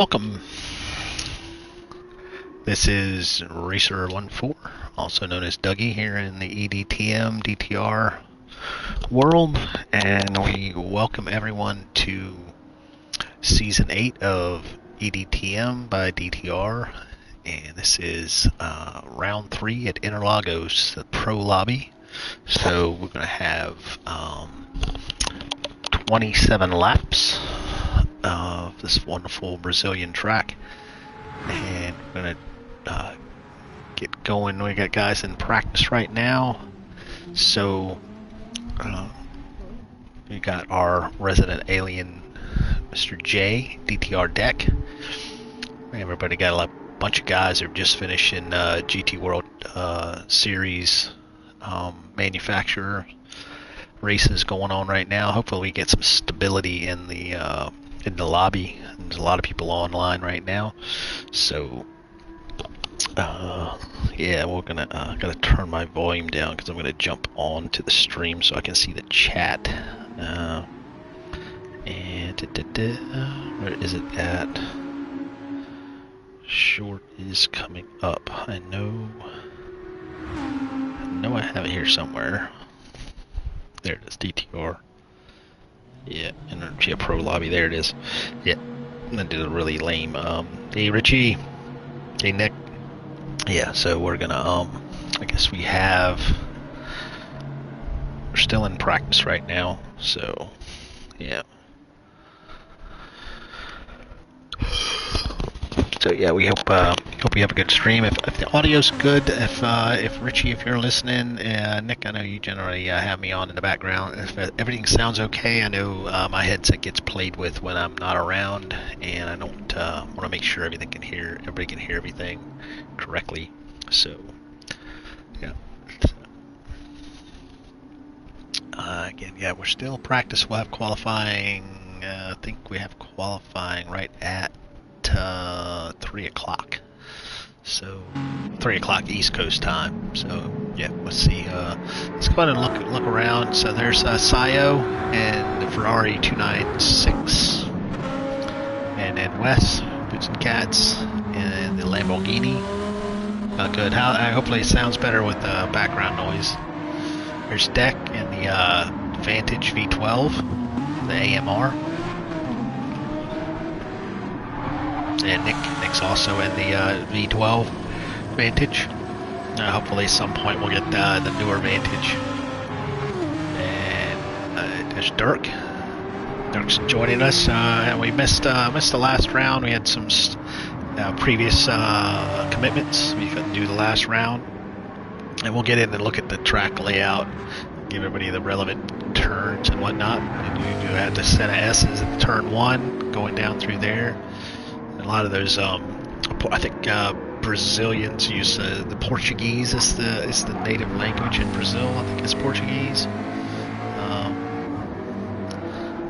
Welcome. This is Racer14, also known as Dougie, here in the eDTM DTR world, and we welcome everyone to Season 8 of eDTM by DTR, and this is Round 3 at Interlagos, the Pro Lobby. So we're going to have 27 laps of this wonderful Brazilian track, and we're going to get going. We got guys in practice right now, so we got our resident alien, Mr. J, DTR deck. Everybody got a bunch of guys who are just finishing GT World Series manufacturer races going on right now. Hopefully we get some stability in the lobby. There's a lot of people online right now, so yeah, we're gonna gotta turn my volume down because I'm gonna jump on to the stream so I can see the chat. And where is it at? Short is coming up. I know I have it here somewhere. There it is, DTR. Yeah, Energy Pro Lobby. There it is. Yeah, I did a really lame. Hey Richie. Hey Nick. Yeah, so we're gonna I guess we're still in practice right now, so yeah. So yeah, we hope you have a good stream. If the audio's good, if Richie, if you're listening, Nick, I know you generally have me on in the background. If everything sounds okay, I know my headset gets played with when I'm not around, and I don't want to make sure everybody can hear everything correctly. So yeah. Again, yeah, we're still practice. We'll have qualifying. I think we have qualifying right at 3 o'clock. So 3 o'clock East Coast time. So yeah, let's see. Let's go ahead and look around. So there's Sayo and the Ferrari 296, and then Wes, Boots and Cats, and the Lamborghini. Good. Hopefully it sounds better with background noise. There's Deck and the Vantage V12, the AMR. And Nick's also in the V12 Vantage. Hopefully at some point we'll get the newer Vantage. And there's Dirk. Dirk's joining us. And we missed the last round. We had some previous commitments. We couldn't do the last round. And we'll get in and look at the track layout, give everybody the relevant turns and whatnot. And you do have the set of S's at turn 1 going down through there. And a lot of those, I think Brazilians use the Portuguese is the native language in Brazil. I think it's Portuguese,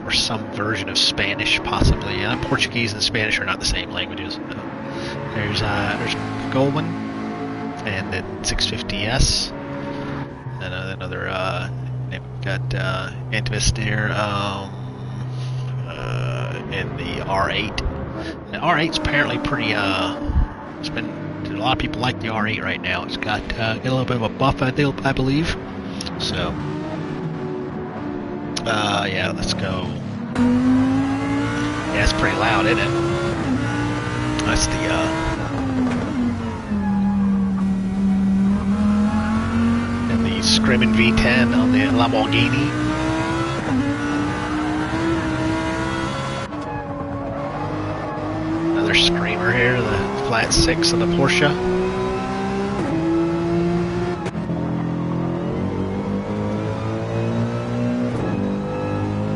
or some version of Spanish possibly. And Portuguese and Spanish are not the same languages. There's Goldman. And then 650S, and another they've got Antivis there, and the R8. The R8's apparently pretty. It's been a lot of people like the R8 right now. It's got a little bit of a buff, I believe. So yeah, let's go. Yeah, it's pretty loud, isn't it? That's the Screaming V10 on the Lamborghini. Another screamer here, the flat 6 of the Porsche.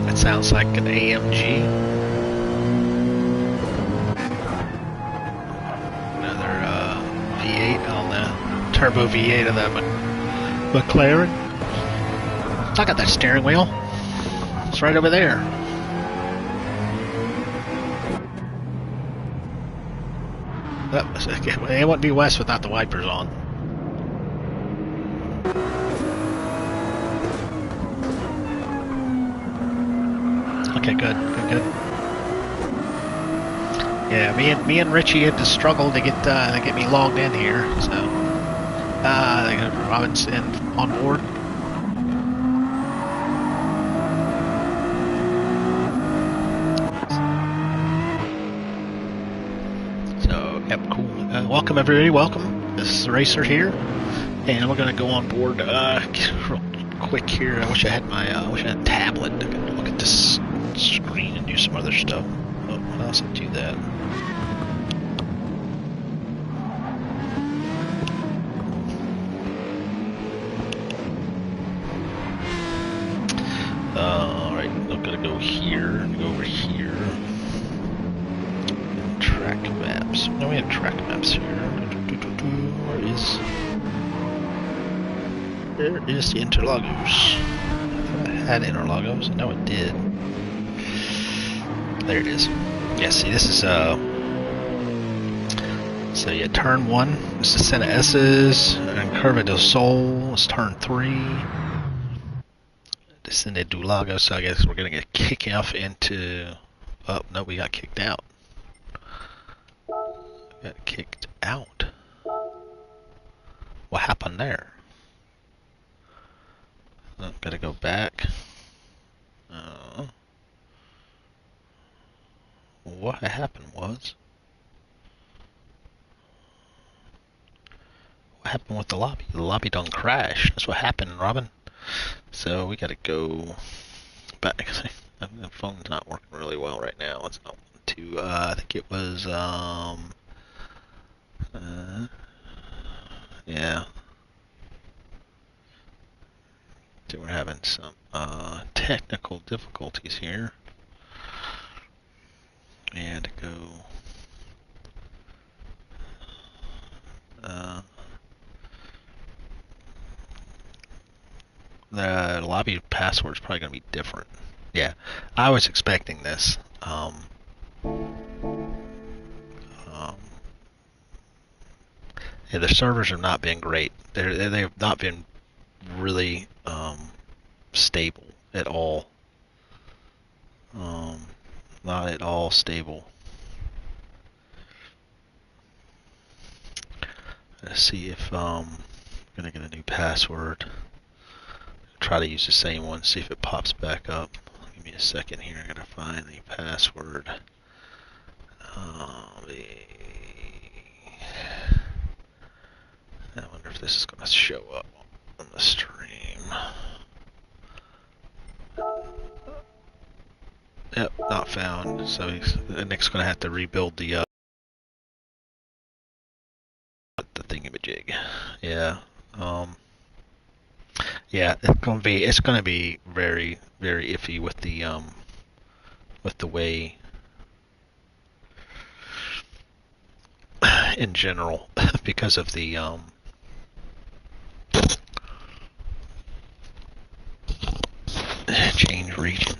That sounds like an AMG. Another V8 on the turbo V8 of that McLaren. I got that steering wheel. It's right over there. It wouldn't be West without the wipers on. Okay, good. Yeah, me and Richie had to struggle to get me logged in here. So, they got Robinson on board. So, yep, cool. Welcome everybody. Welcome. This is Racer here, and we're gonna go on board real quick here. I wish I had my wish I had a tablet to look at this screen and do some other stuff. Oh, what else do that? Alright, I'm gonna go here, go over here. Track maps. No, we have track maps here. Where is the Interlagos? I thought I had Interlagos. I know it did. There it is. Yeah, see, this is so yeah, turn 1. This is Sena S's, and Curva del Sol is turn 3. Descende do Lago, so I guess we're gonna get kicked off into. Oh no, we got kicked out. Got kicked out. What happened there? Oh, gotta go back. What happened was. What happened with the lobby? The lobby done crashed. That's what happened, Robin. So we gotta go back. The phone's not working really well right now. It's not to. I think it was. Yeah. So we're having some technical difficulties here. And to go. The lobby password is probably going to be different. Yeah, I was expecting this. Yeah, the servers have not been great. They've not been really stable at all. Not at all stable. Let's see if I'm gonna get a new password. Try to use the same one, see if it pops back up. Give me a second here, I gotta find the password. I wonder if this is gonna show up on the stream. Yep, not found. So Nick's gonna have to rebuild the thingamajig. Yeah. Yeah, it's gonna be very, very iffy with the way in general because of the change region.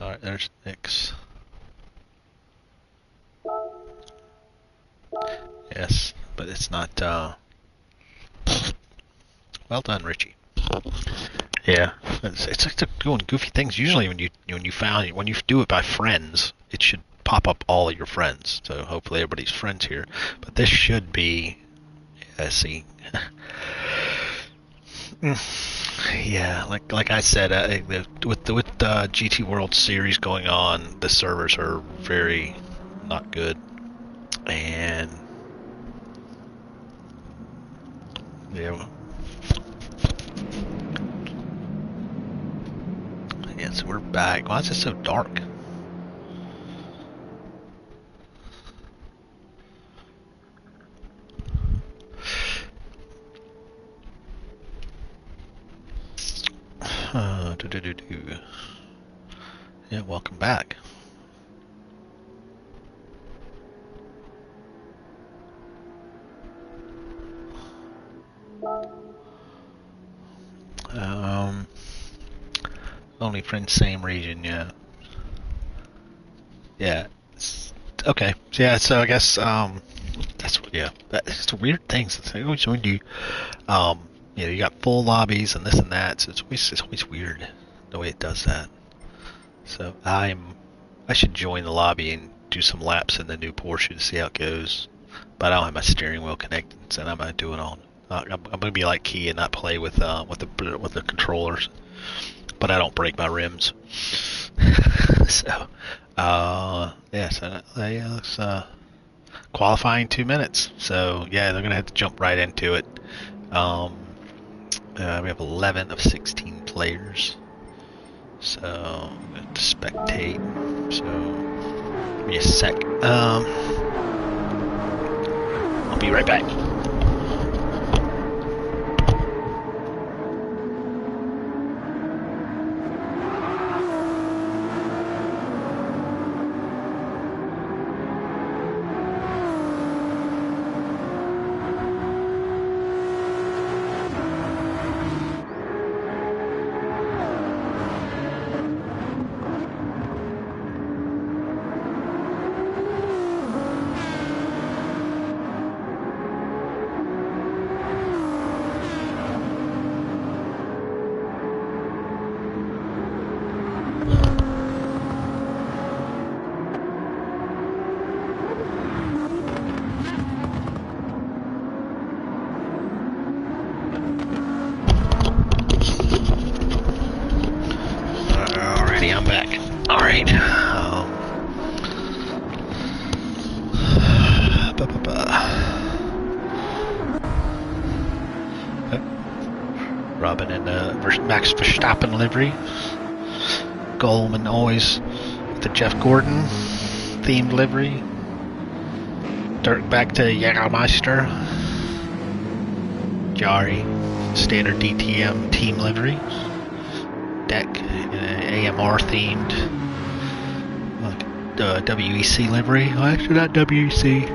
Alright, there's Nick's. Yes, but it's not, well done, Richie. Yeah, it's like doing goofy things. Usually when you do it by friends, it should pop up all of your friends. So hopefully everybody's friends here. But this should be, see. Yeah, like I said, with the GT World Series going on, the servers are very not good, and yeah, so we're back. Why is it so dark? Yeah, welcome back. Only friends, same region, yeah. Yeah. Okay. Yeah, so I guess That's just weird things. It's always when you, you got full lobbies and this and that. So it's always weird the way it does that. So I should join the lobby and do some laps in the new Porsche to see how it goes. But I don't have my steering wheel connected, so I'm not doing all. I'm gonna be like Key and not play with the controllers. But I don't break my rims. So it's qualifying 2 minutes. So yeah, they're gonna have to jump right into it. We have 11 of 16 players. So I'm going to spectate. So give me a sec. I'll be right back. I'm back. Alright. Robin in Max Verstappen livery. Goldman always with the Jeff Gordon themed livery. Dirk back to Jägermeister. Jari, standard DTM team livery. Deck, AMR themed. WEC livery. Oh, actually, not WEC.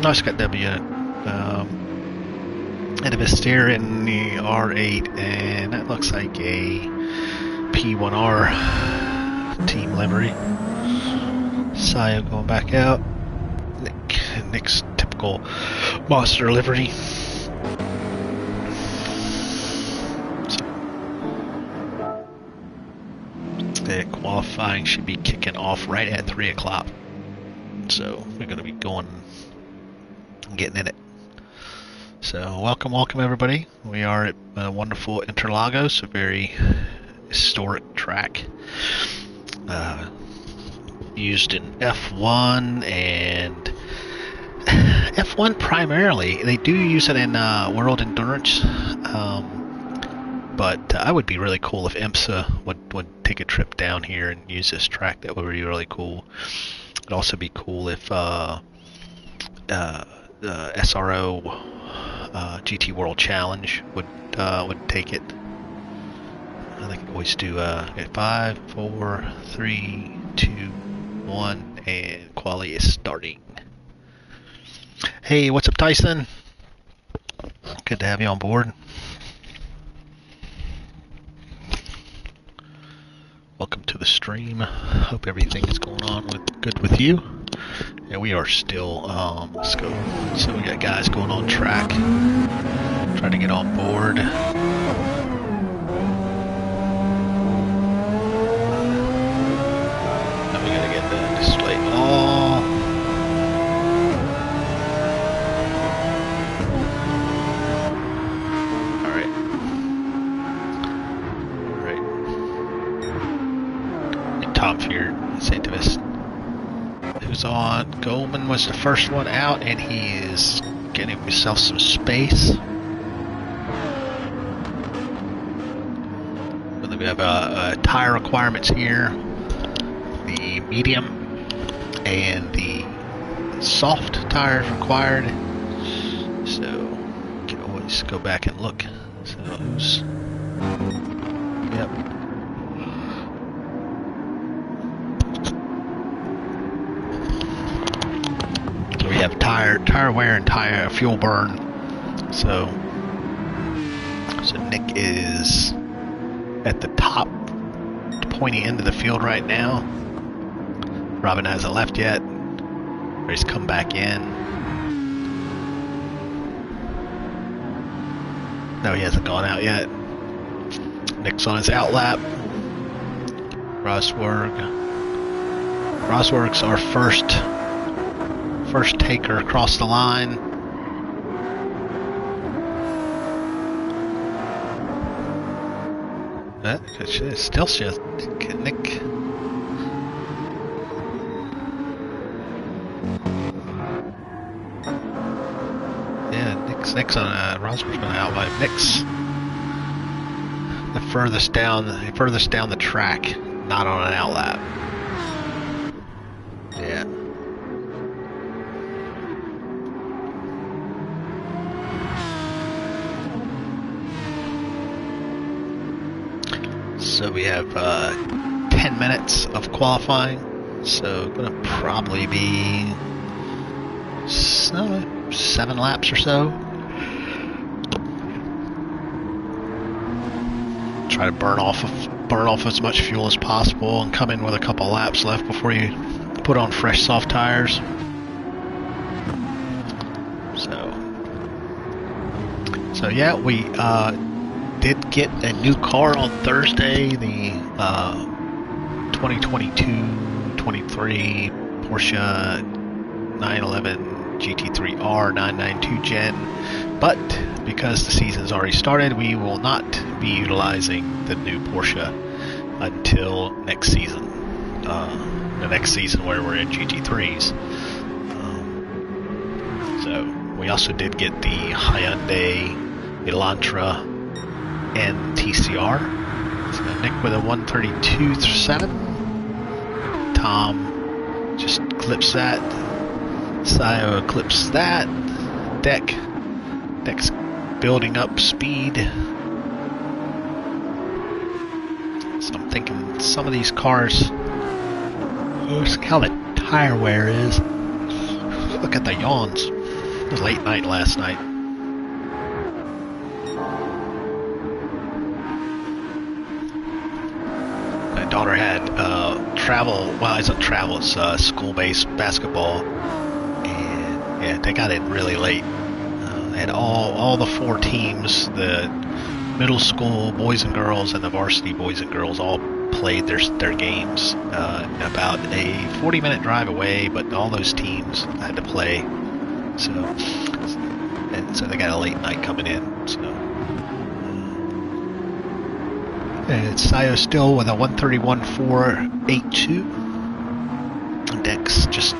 No, it's got W in it. And a Visteer in the R8, and that looks like a P1R team livery. Sayo going back out. Nick's typical monster livery. The qualifying should be kicking off right at 3 o'clock. So we're going to be going and getting in it. So welcome everybody. We are at wonderful Interlagos, a very historic track. Used in F1 and F1 primarily. They do use it in World Endurance. But I would be really cool if IMSA would take a trip down here and use this track. That would be really cool. It'd also be cool if SRO GT World Challenge would take it. They could always do 5, 4, 3, 2, 1, and quali is starting. Hey, what's up, Tyson? Good to have you on board. Welcome to the stream. Hope everything is going on good with you. Yeah, we are still, let's go. So we got guys going on track, trying to get on board. Then we gotta get the display all. Top here, St. Louis. Who's on? Goldman was the first one out, and he is getting himself some space. We have tire requirements here: the medium and the soft tires required. So you can always go back and look. So who's? Yep. We have tire wear and tire fuel burn. So Nick is at the top, pointy end of the field right now. Robin hasn't left yet. Or he's come back in. No, he hasn't gone out yet. Nick's on his out lap. Rosberg's our first taker across the line. It still just Nick. Yeah, Nick's on Rosberg's going to outlap. Nick's the furthest down the track, not on an outlap. Yeah. So we have 10 minutes of qualifying. So gonna probably be 7 laps or so. Try to burn off as much fuel as possible and come in with a couple laps left before you put on fresh soft tires. So yeah, we did get a new car on Thursday, the 2022-23 Porsche 911 GT3R 992 Gen, but because the season's already started, we will not be utilizing the new Porsche until next season. The next season where we're in GT3s. So we also did get the Hyundai Elantra and TCR. So Nick with a 132.7. Tom just clips that. Sayo clips that. Deck's building up speed. So I'm thinking some of these cars. Look how the tire wear is. Look at the yawns. It was late night last night. My daughter had it's school-based basketball, and yeah, they got in really late. They had all the 4 teams, the middle school boys and girls and the varsity boys and girls, all played their games about a 40-minute drive away, but all those teams had to play. So they got a late night coming in. So and Sayo still with a 131.482. Deck's just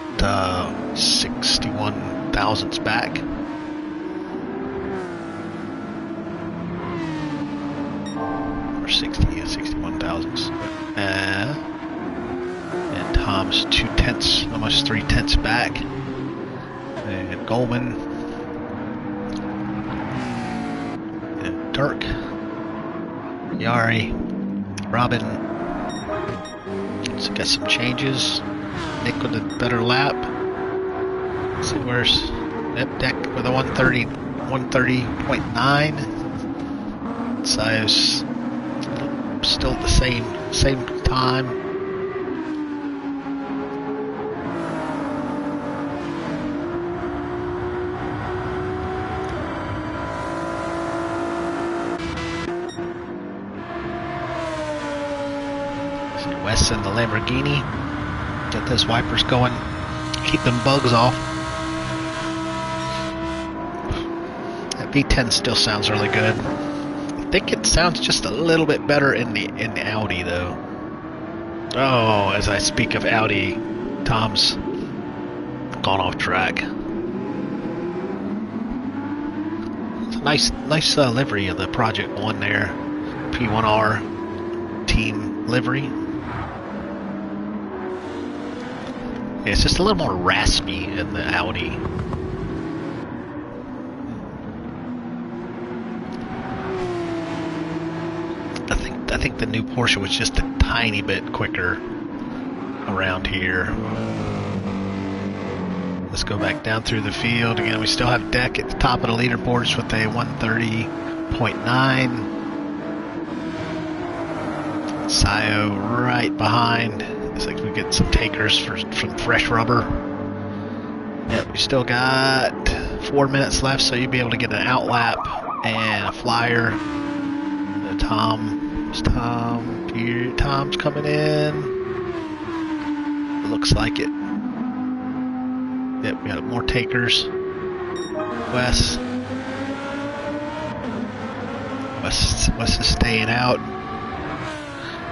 61 thousandths back. Or 61 thousandths. And Tom's 2 tenths, almost 3 tenths back. And Goldman. And Dirk. Yari. Robin. So got some changes. Nick with a better lap. Let's see where's Deck with a 130.9. Sayo's still at the same time. See Wes and the Lamborghini. Get those wipers going. Keep them bugs off. That V10 still sounds really good. I think it sounds just a little bit better in the Audi though. Oh, as I speak of Audi, Tom's gone off track. It's a nice livery of the Project One there, P1R team livery. Yeah, it's just a little more raspy in the Audi. I think the new Porsche was just a tiny bit quicker around here. Let's go back down through the field. Again, we still have Deck at the top of the leaderboards with a 130.9. Sayo right behind. Looks like we get some takers from fresh rubber. Yep, we still got 4 minutes left, so you'll be able to get an out lap and a flyer. Tom's coming in. It looks like it. Yep, we got more takers. Wes is staying out.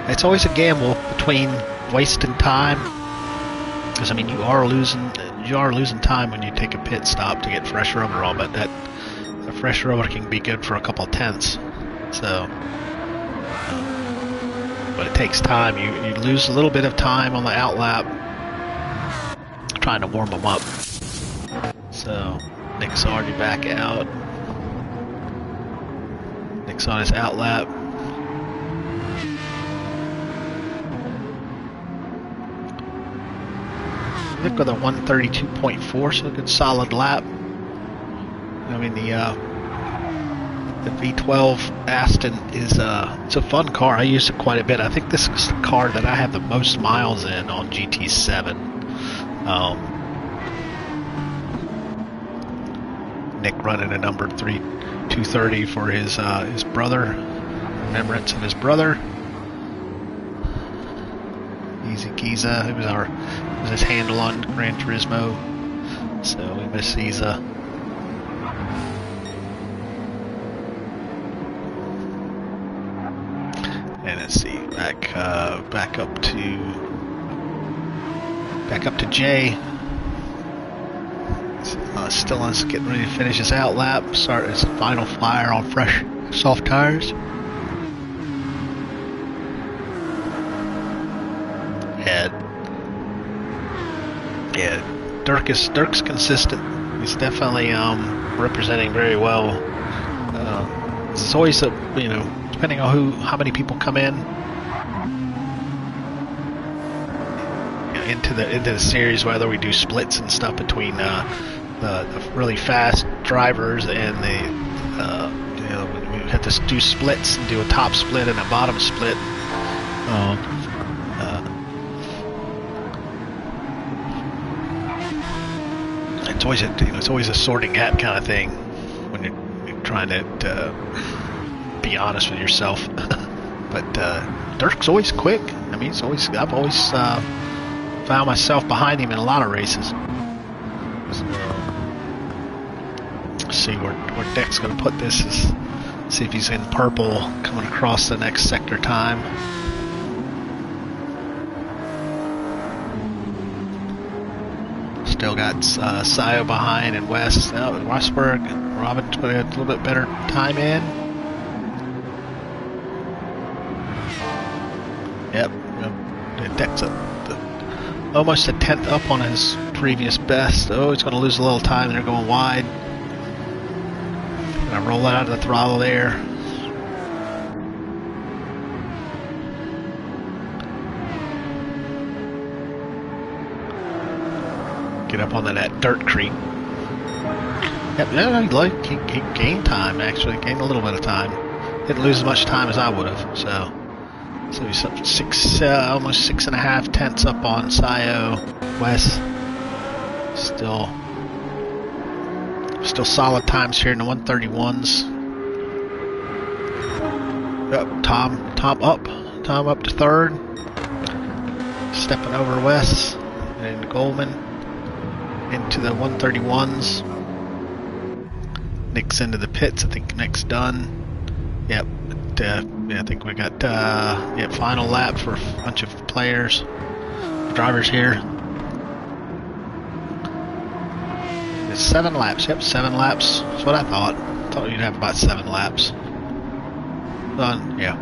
It's always a gamble between wasting time, because I mean you are losing time when you take a pit stop to get fresh rubber on, but that fresh rubber can be good for a couple tenths. So, but it takes time. You lose a little bit of time on the out lap trying to warm them up. So Nick's already back out. Nick's on his out lap. Nick with a 132.4, so a good solid lap. I mean the V12 Aston is it's a fun car. I use it quite a bit. I think this is the car that I have the most miles in on GT7. Nick running a number 230 for his brother, remembrance of his brother. Easy Giza, who was his handle on Gran Turismo. So we miss Giza. And let's see, back up to Jay. Still on getting ready to finish his out lap, start his final flyer on fresh soft tires. Yeah, Dirk's consistent. He's definitely representing very well. It's always depending on how many people come in into the series, whether we do splits and stuff between the really fast drivers and we have to do splits and do a top split and a bottom split. It's always a sorting hat kind of thing when you're trying to be honest with yourself. But Dirk's always quick. I mean, I've always found myself behind him in a lot of races. So, see where Dick's going to put this. See if he's in purple coming across the next sector time. Still got Sayo behind and West. Rosberg, Robin's put a little bit better time in. Yep, Dick's almost a tenth up on his previous best. Oh, he's going to lose a little time. They're going wide. Going to roll out of the throttle there. Get up on that dirt creek. Yep, he gained time, actually. Gained a little bit of time. Didn't lose as much time as I would have, so he's up almost 6.5 tenths up on Sayo. Wes still solid times here in the 131s. Yep, Tom up to third. Stepping over Wes and Goldman into the 131s. Nick's into the pits. I think Nick's done. Yep. Yeah, I think we got final lap for a bunch of drivers here. It's 7 laps. Yep, 7 laps. That's what I thought. Thought you'd have about 7 laps. Done. Yeah.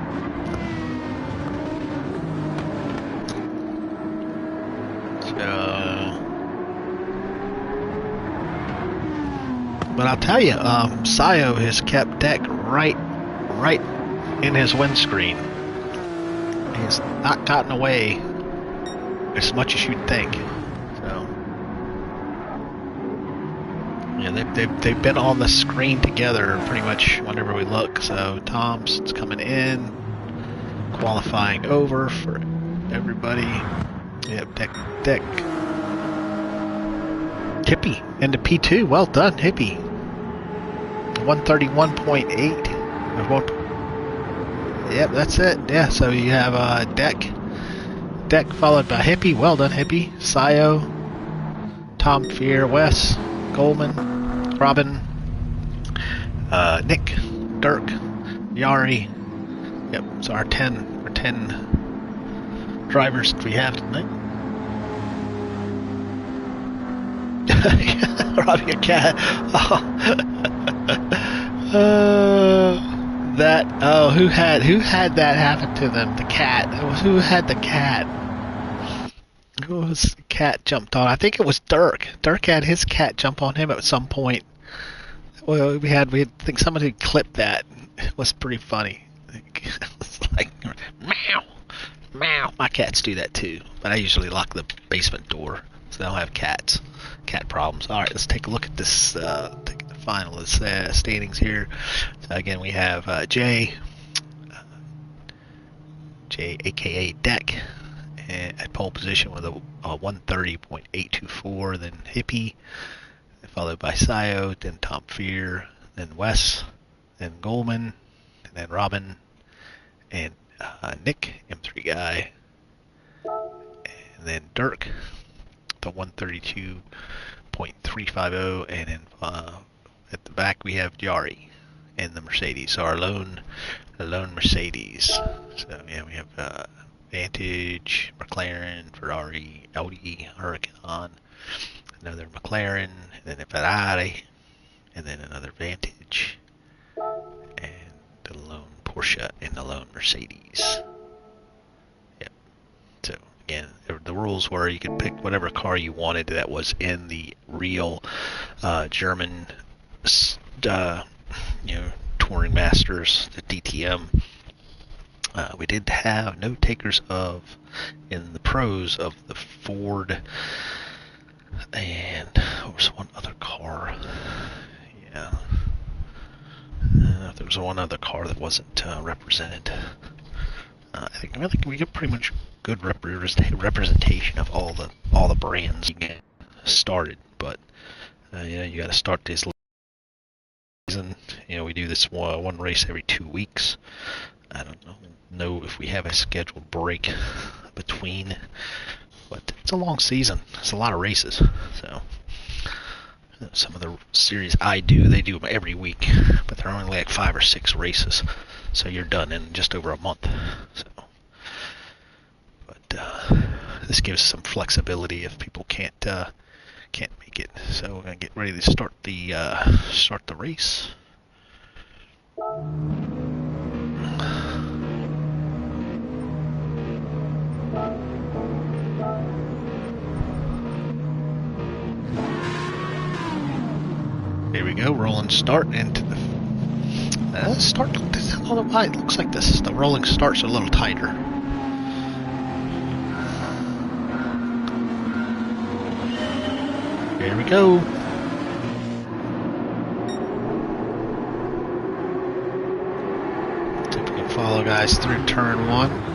But I'll tell you, Sayo has kept Deck right in his windscreen. He's not gotten away as much as you'd think. So, yeah, they've been on the screen together pretty much whenever we look. So Tom's coming in, qualifying over for everybody. Yep, Deck. Hippie into P2. Well done, Hippie. 131.8. Yep, that's it. Yeah, so you have Deck followed by Hippie. Well done, Hippie. Sio, Tom Fear, Wes, Goldman, Robin, Nick, Dirk, Yari. Yep, so our 10 drivers we have tonight. Robbing a cat. Who had that happen to them? The cat. Who had the cat? Who was the cat jumped on? I think it was Dirk. Dirk had his cat jump on him at some point. Well, we think somebody clipped that. It was pretty funny. It's like meow, meow. My cats do that too, but I usually lock the basement door so they don't have cat problems. All right, let's take a look at this. Take the final standings here. So again, we have Jay, aka Deck, at pole position with a 130.824. Then Hippie, followed by Sio, then Tom Fear, then Wes, then Goldman, and then Robin, and Nick, M3 guy, and then Dirk, the 132.350, and then at the back we have Yari and the Mercedes. So our lone Mercedes. So yeah, we have Vantage, McLaren, Ferrari, Audi, Huracan, another McLaren, and then a Ferrari, and then another Vantage, and the lone Porsche and the lone Mercedes. Yep. So again, the rules were you could pick whatever car you wanted that was in the real German, Touring Masters, the DTM. We did have no takers in the pros of the Ford, and there was one other car. Yeah, there was one other car that wasn't represented. I think we get pretty much good representation of all the brands you get started, but you got to start this season. We do this one race every 2 weeks. I don't know if we have a scheduled break between, but it's a long season. It's a lot of races. So some of the series they do them every week, but they're only like 5 or 6 races. So you're done in just over a month. So, but this gives some flexibility if people can't make it. So we're gonna get ready to start the race. Here we go, rolling start into the start. I don't know why it looks like this. The rolling starts a little tighter. Here we go. See if we can follow guys through turn 1.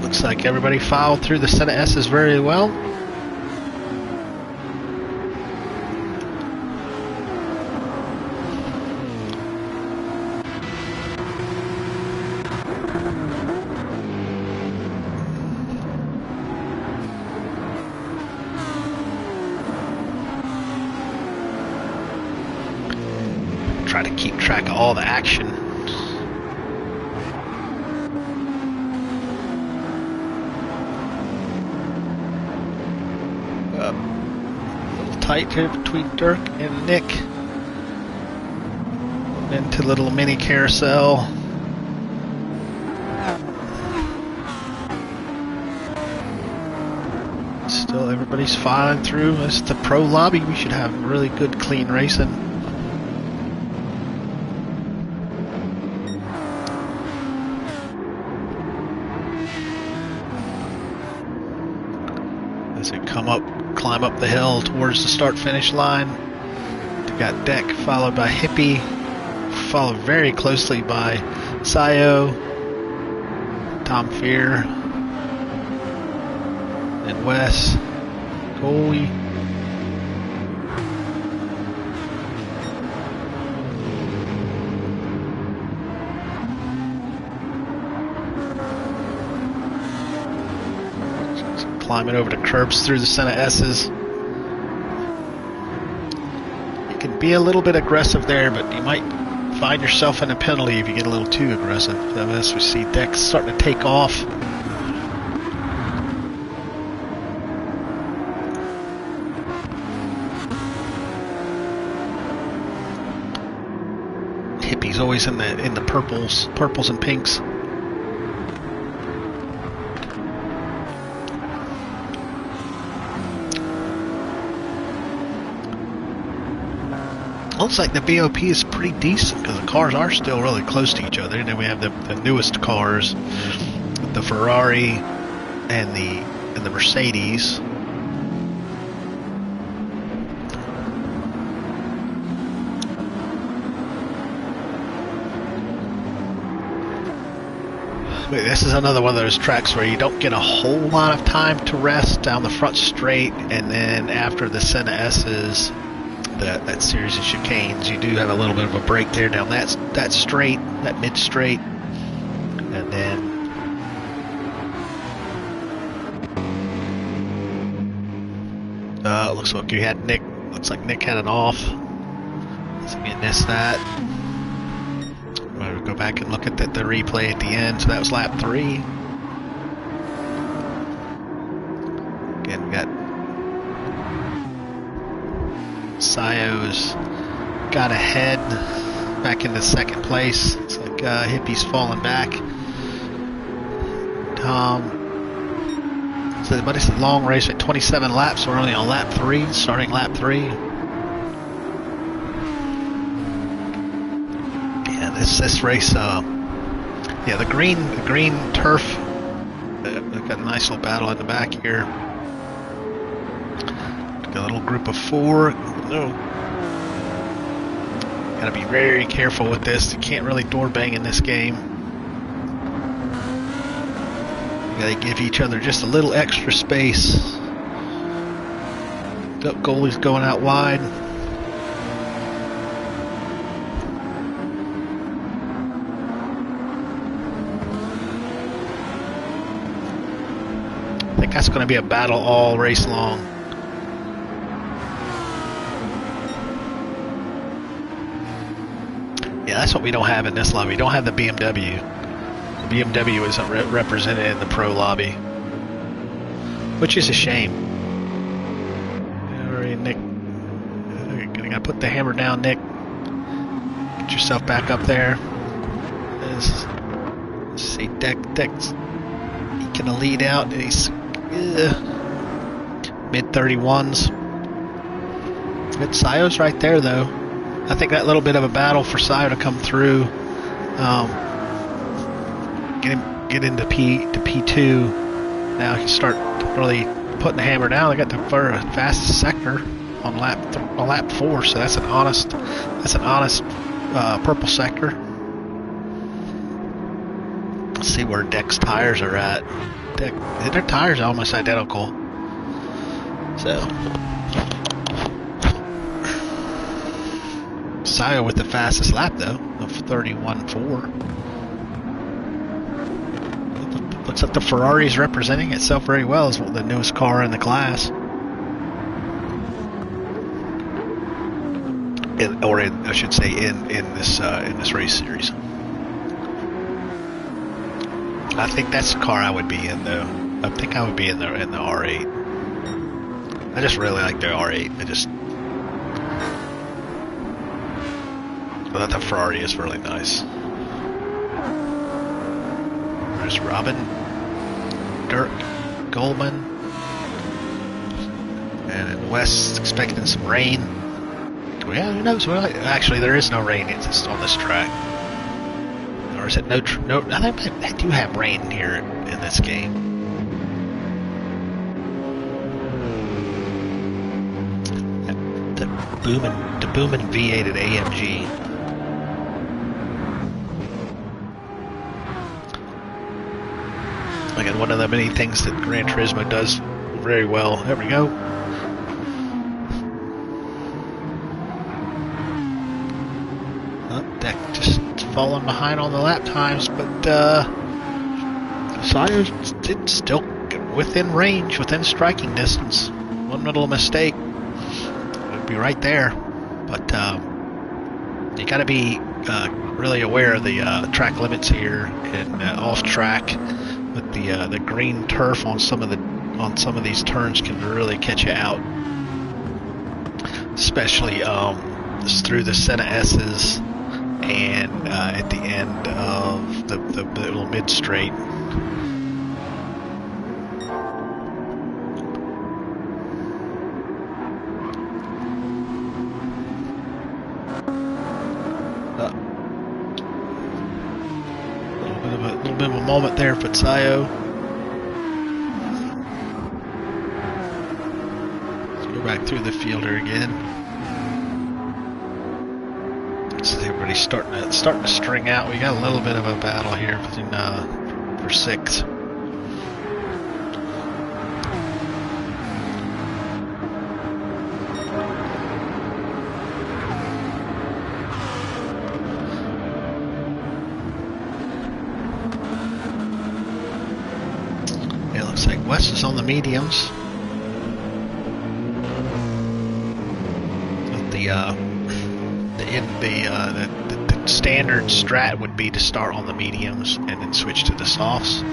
Looks like everybody filed through the set of S's very well. Try to keep track of all the action. Tight here between Dirk and Nick. Into little mini carousel. Still everybody's filing through. It's the pro lobby. We should have really good clean racing. As we climb up the hill towards the start-finish line. We got Deck followed by Hippie, followed very closely by Sio, Tom Fear. And Wes. Coley. Climbing over the curbs through the Senna S's. You can be a little bit aggressive there, but you might find yourself in a penalty if you get a little too aggressive. As we see Dex starting to take off. Hippie's always in the purples and pinks. Looks like the BOP is pretty decent because the cars are still really close to each other. And then we have the newest cars, the Ferrari and the Mercedes. This is another one of those tracks where you don't get a whole lot of time to rest down the front straight, and then after the Senna S's, that series of chicanes, you do have a little bit of a break there down that straight, that mid straight, and then looks like you had Nick. Looks like Nick had an off. So we missed that. We'll go back and look at the replay at the end. So that was lap 3. Again, we got Sayo's got ahead back into second place. It's like Hippie's falling back. Tom. So, but it's a long race at 27 laps. We're only on lap 3, starting lap 3. Yeah, this race. Yeah, the green turf. We've got a nice little battle in the back here. Got a little group of 4. No. Gotta be very careful with this. You can't really door bang in this game. You gotta give each other just a little extra space. Goalie's going out wide. I think that's going to be a battle all race long. Yeah, that's what we don't have in this lobby. We don't have the BMW. The BMW isn't represented in the pro lobby, which is a shame. All right, Nick, you're gonna put the hammer down, Nick. Get yourself back up there. Let's see, Dex. He can lead out. He's mid 31s. Good, Sayo's right there though. I think that little bit of a battle for Sayo to come through, get into P2. Now he can start really putting the hammer down. They got the fastest sector on lap 4, so that's an honest purple sector. Let's see where Deck's tires are at. Their tires are almost identical. So Sayo with the fastest lap though, of 31.4. Looks like the Ferrari is representing itself very well as the newest car in the class. I should say in this race series. I think that's the car I would be in though. I think I would be in the R8. I just really like the R8. I thought the Ferrari is really nice. There's Robin, Dirk, Goldman, and then Wes expecting some rain. Yeah, who knows? Well, actually, there is no rain. It's just on this track. Or is it no? I think they do have rain here in this game. The booming V8 at AMG. Again, one of the many things that Gran Turismo does very well. There we go. Deck just falling behind on the lap times, but Sayo's still within range, within striking distance. One little mistake would be right there. But you got to be really aware of the track limits here and off track. With the green turf on some of these turns can really catch you out, especially through the Senna S's and at the end of the little mid straight. A little bit of a moment there for Sayo. Let's go back through the fielder again. So everybody's starting to string out. We got a little bit of a battle here between for sixth. It looks like Wes is on the mediums. With the standard strat would be to start on the mediums and then switch to the softs.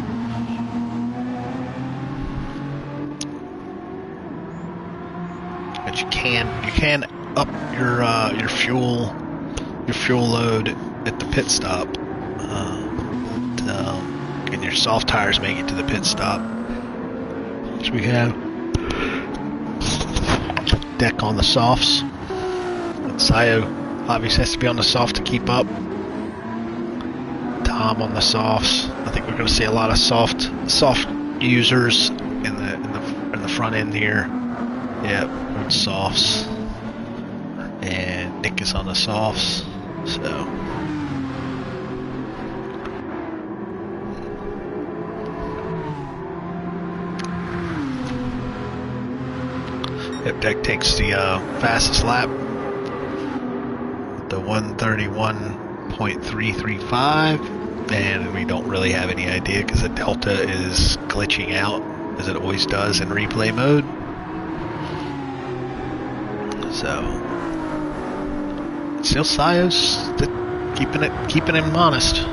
But you can up your fuel load at the pit stop, and your soft tires make it to the pit stop. So we have deck on the softs. Sayo obviously has to be on the soft to keep up. Tom on the softs. I think we're going to see a lot of soft users in the front end here. Yep, softs. And Nick is on the softs. So yep, Deck takes the fastest lap. The 131.335, and we don't really have any idea because the delta is glitching out as it always does in replay mode. So still Sayo's keeping him honest.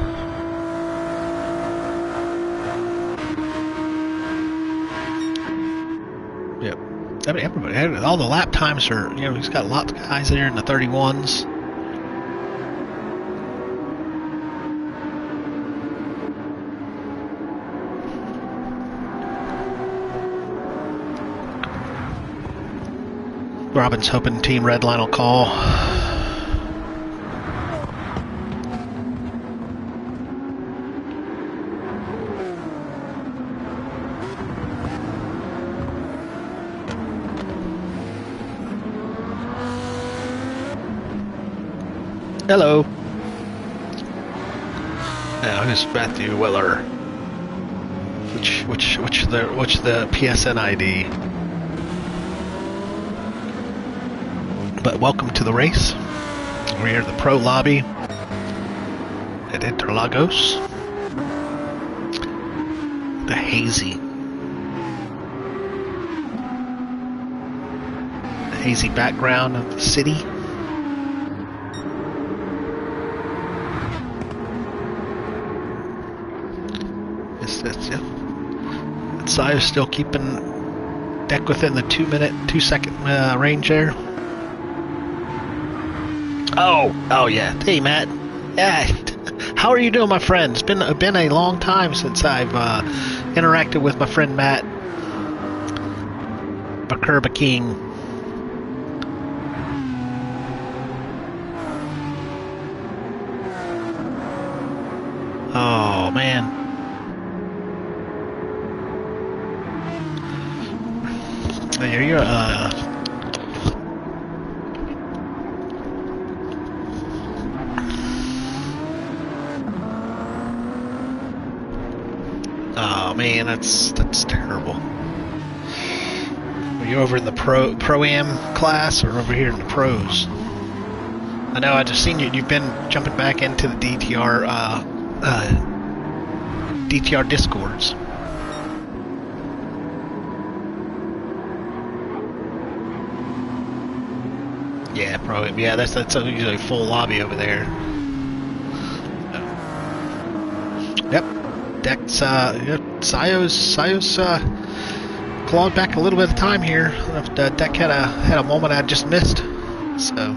Yep, I mean everybody, all the lap times are, he's got lots of guys there in the 31s. Robin's hoping Team Redline will call. Hello. Now who's Matthew Weller? Which the PSN ID? But welcome to the race. We're at the Pro Lobby at Interlagos. The hazy background of the city. Sayo's still keeping Deck within the 2 second range there. Oh yeah. Hey Matt. Yeah. How are you doing, my friend? It's been a long time since I've interacted with my friend Matt Bakurba King. Oh man. You're oh man. man, that's terrible. Are you over in the pro-am class or over here in the pros? I know I just seen you've been jumping back into the DTR DTR discords. Yeah, pro-am. Yeah, that's usually a full lobby over there. Yep. Deck's Sayo's clawed back a little bit of time here. Deck had a moment I just missed. So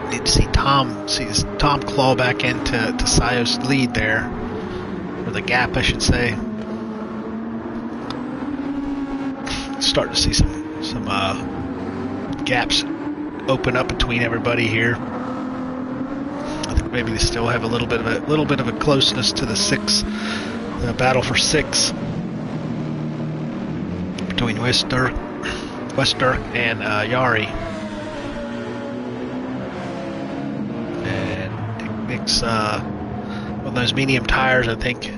need to see Tom claw back into Sayo's lead there. Or the gap, I should say. Starting to see some gaps open up between everybody here. I think maybe they still have a little bit of a closeness to the battle for 6 between Wester and Yari. And Nick's on those medium tires, I think. A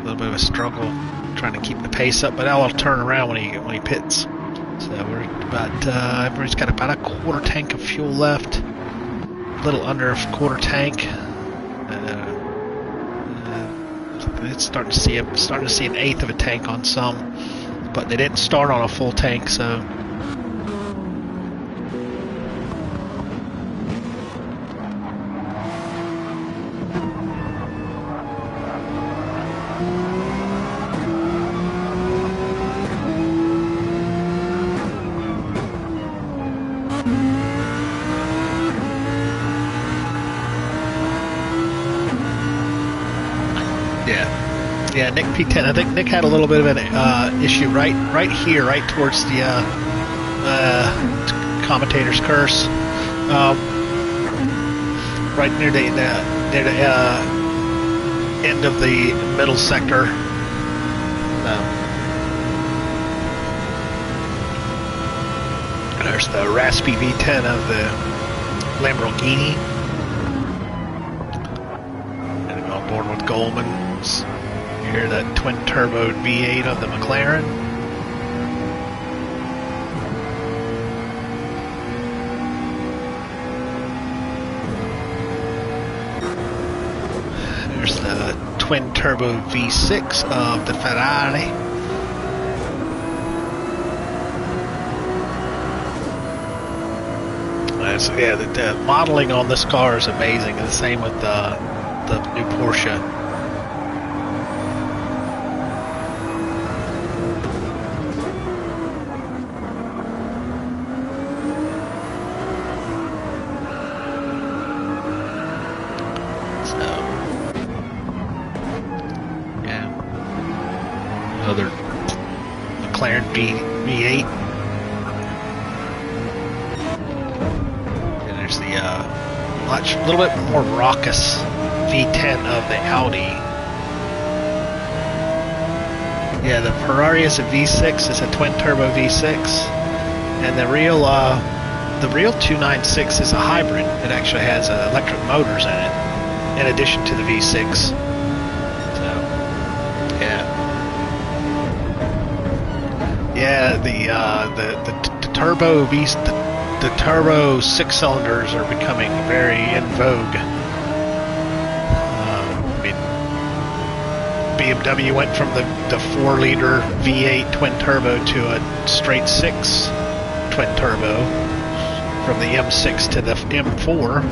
little bit of a struggle trying to keep the pace up, but now I'll turn around when he pits. So we're about everybody's got about a quarter tank of fuel left, a little under a quarter tank. It's starting to see an eighth of a tank on some, but they didn't start on a full tank, so. Yeah, Nick P10. I think Nick had a little bit of an issue right here, right towards the commentator's curse, right near the end of the middle sector. There's the raspy V10 of the Lamborghini. Gonna go on board with Goldman. Here, that twin-turbo V8 of the McLaren. There's the twin-turbo V6 of the Ferrari. Yeah, the modeling on this car is amazing. And the same with the new Porsche. Another McLaren V8. And there's the little bit more raucous V10 of the Audi. Yeah, the Ferrari is a V6. It's a twin turbo V6, and the real 296 is a hybrid. It actually has electric motors in it, in addition to the V6. Yeah, the turbo the turbo 6 cylinders are becoming very in vogue. BMW went from the 4-liter V8 twin turbo to a straight 6 twin turbo, from the M6 to the M4.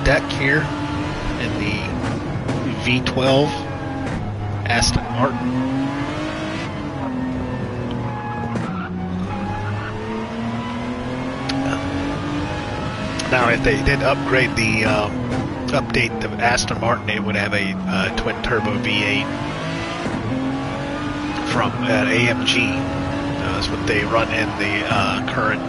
Deck here in the V12 Aston Martin. Now, if they did upgrade update the Aston Martin, it would have a twin turbo V8 from AMG. That's what they run in the current.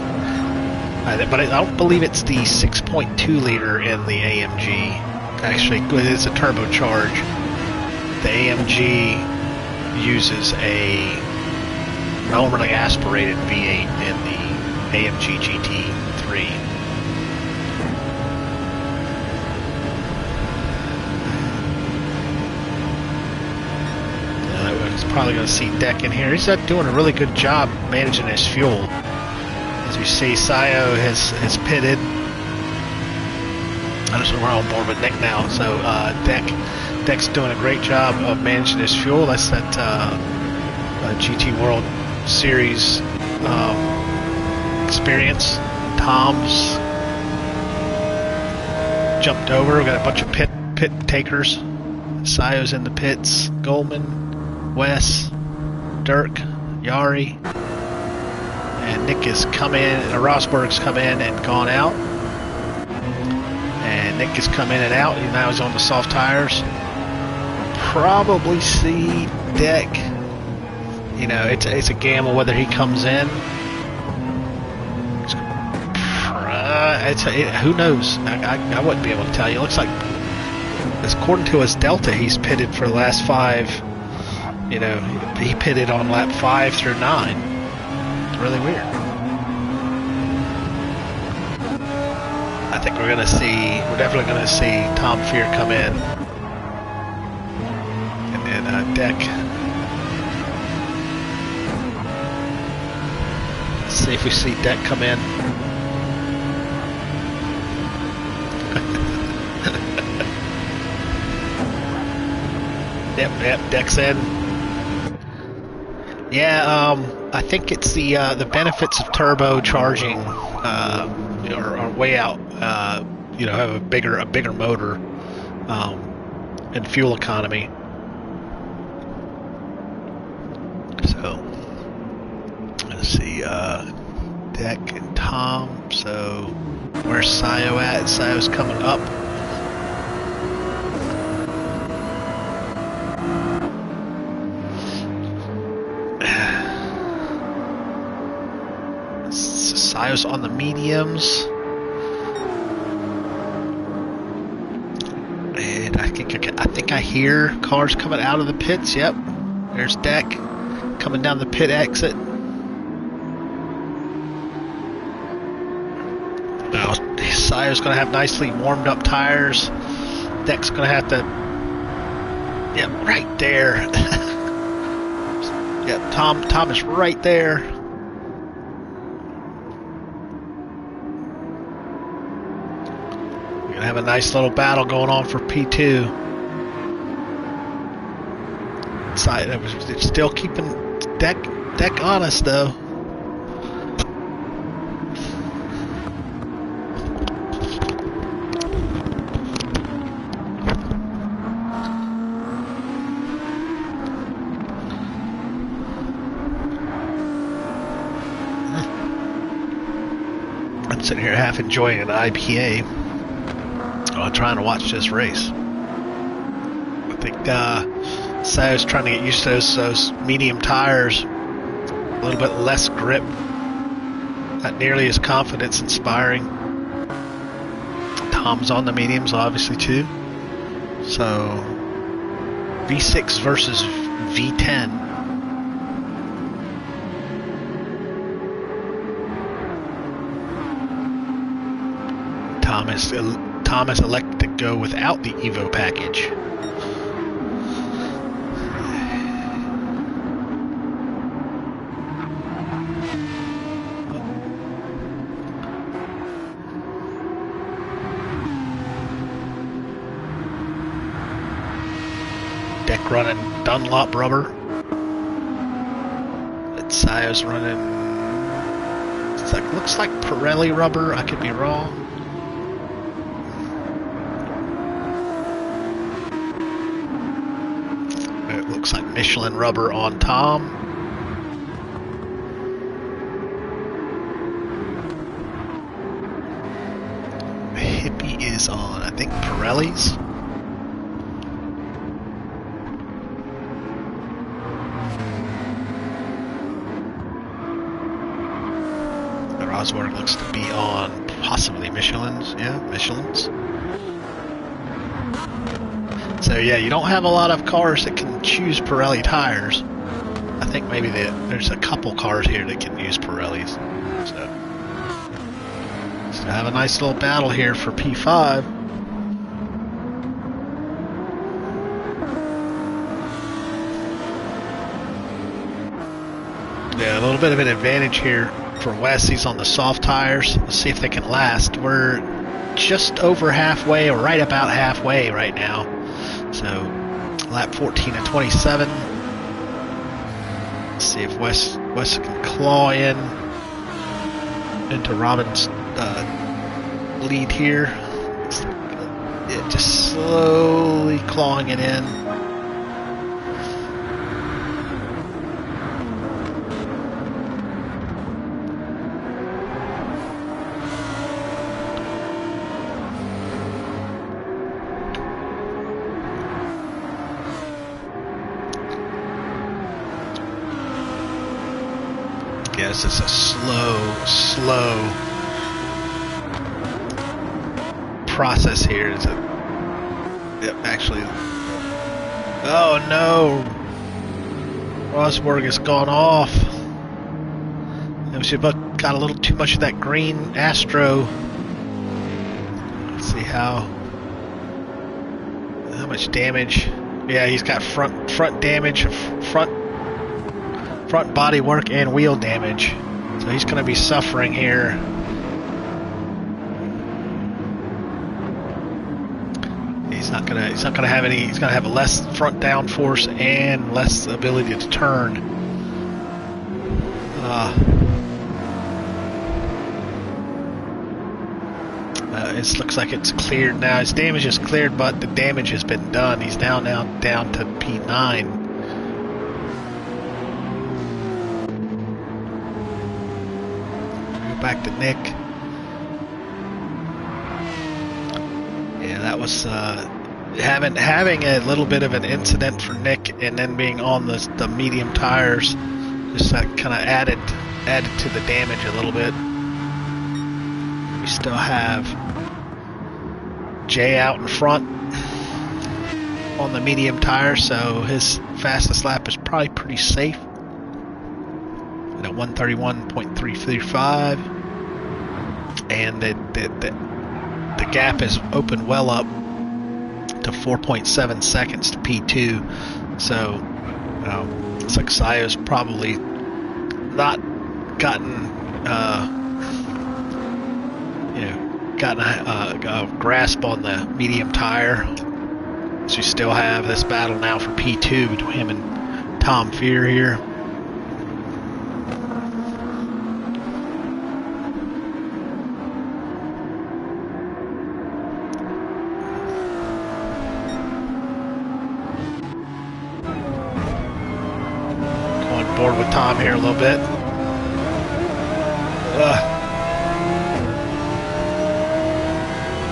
But I don't believe it's the 6.2 liter in the AMG. Actually, it's a turbocharge. the AMG uses a normally aspirated V8 in the AMG GT3. He's probably going to see Deck in here. He's doing a really good job managing his fuel. As you see, Sayo has pitted. I just we're on board with Nick now. So Deck's doing a great job of managing his fuel. That's that GT World Series experience. Tom's jumped over. We've got a bunch of pit takers. Sayo's in the pits. Goldman, Wes, Dirk, Yari, and Nick has come in. Rosberg's come in and gone out. And Nick has come in and out. Now he's on the soft tires. Probably see Deck. You know, it's a gamble whether he comes in. Who knows? I wouldn't be able to tell you. It looks like, according to his Delta, he's pitted for the last 5. You know, he pitted on lap 5 through 9. It's really weird. I think we're definitely going to see Tom Fear come in. And then Deck. Let's see if we see Deck come in. Yep, Deck's in. Yeah, I think it's the benefits of turbocharging are way out. You know, have a bigger motor and fuel economy. So let's see, Deck and Tom. So where's Sayo at? Sayo's coming up. Sayo's on the mediums, and I think I hear cars coming out of the pits. Yep, there's Deck coming down the pit exit. Now Sayo's going to have nicely warmed up tires. Deck's going to have to. Yep, right there. Yep, Tom is right there. Have a nice little battle going on for P2. It's still keeping Deck honest though. I'm sitting here half enjoying an IPA. I'm trying to watch this race. I think Sayo's trying to get used to those medium tires, a little bit less grip, not nearly as confidence inspiring. Tom's on the mediums obviously too. So V6 versus V10. Thomas elected to go without the Evo package. Deck running Dunlop rubber. Sayo's running. Looks like Pirelli rubber. I could be wrong. Looks like Michelin rubber on Tom. Hippie is on, I think, Pirelli's. Rosberg looks to be on possibly Michelin's. Yeah, Michelin's. So yeah, you don't have a lot of cars that can choose Pirelli tires. I think maybe there's a couple cars here that can use Pirellis. So have a nice little battle here for P5. Yeah, a little bit of an advantage here for Wes. He's on the soft tires. Let's see if they can last. We're just over halfway, or right about halfway right now. So lap 14 and 27. Let's see if Wes can claw into Robin's lead here. Just slowly clawing it in. Yes, it's a slow process here. It's actually, oh no, Rosberg has gone off. And we got a little too much of that green Astro. Let's see how much damage. Yeah, he's got front damage, front body work and wheel damage, so he's going to be suffering here. He's not going to have any. He's going to have less front downforce and less ability to turn. It looks like it's cleared now. His damage is cleared, but the damage has been done. He's now down to P9. Back to Nick. Yeah, that was having a little bit of an incident for Nick, and then being on the medium tires, just that kind of added to the damage a little bit. We still have Jay out in front on the medium tire, so his fastest lap is probably pretty safe. At 131.335, and the gap is opened well up to 4.7 seconds to P2. So looks like Sayo's probably not gotten a grasp on the medium tire. So you still have this battle now for P2 between him and Tom Fear here. Board with Tom here a little bit.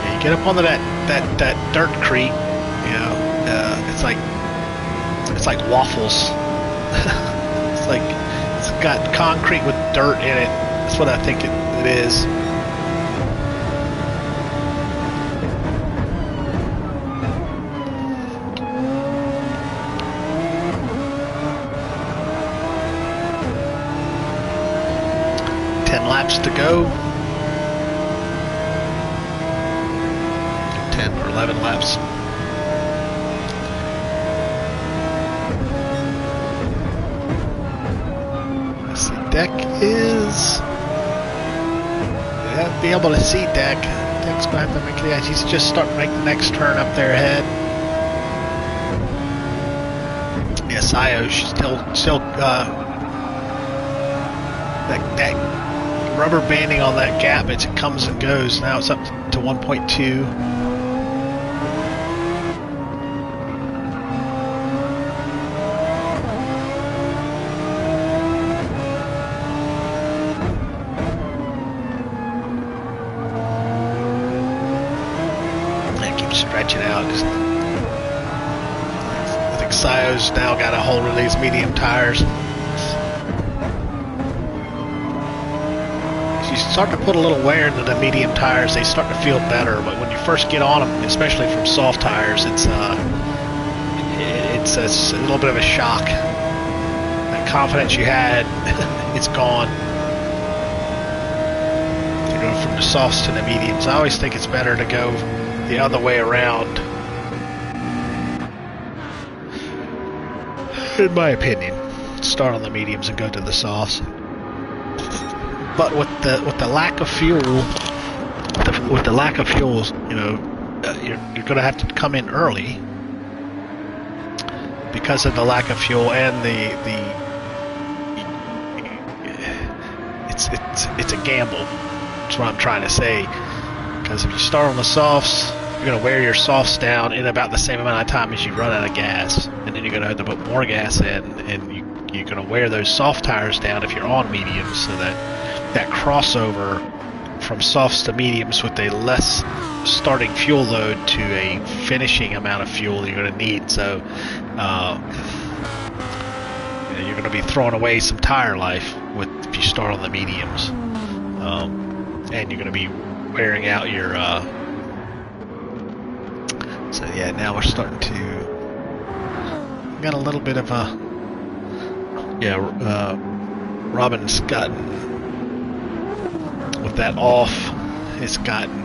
Yeah, you get up onto that dirt creek, you know. It's like waffles. it's got concrete with dirt in it. That's what I think it is. Laps to go. 10 or 11 laps. Let's see, Deck is. Yeah, be able to see Deck. Deck's going to have to make it. He's just starting to make the next turn up there ahead. Yeah, Sayo still that rubber banding on that gap, it comes and goes. Now it's up to 1.2. That keeps stretching out. I think Sayo's now got a hold of these medium tires. You start to put a little wear into the medium tires, they start to feel better. But when you first get on them, especially from soft tires, it's it's a little bit of a shock. That confidence you had, it's gone. You're going from the softs to the mediums. I always think it's better to go the other way around, in my opinion. Start on the mediums and go to the softs. But with the lack of fuel, you know, you're going to have to come in early because of the lack of fuel and it's a gamble. That's what I'm trying to say. Because if you start on the softs, you're going to wear your softs down in about the same amount of time as you run out of gas, and then you're going to have to put more gas in, and you're going to wear those soft tires down if you're on mediums, so that crossover from softs to mediums with a less starting fuel load to a finishing amount of fuel you're going to need. So you're going to be throwing away some tire life if you start on the mediums, and you're going to be wearing out your so yeah, now we're starting to got a little bit of a Robin's gotten, with that off, it's gotten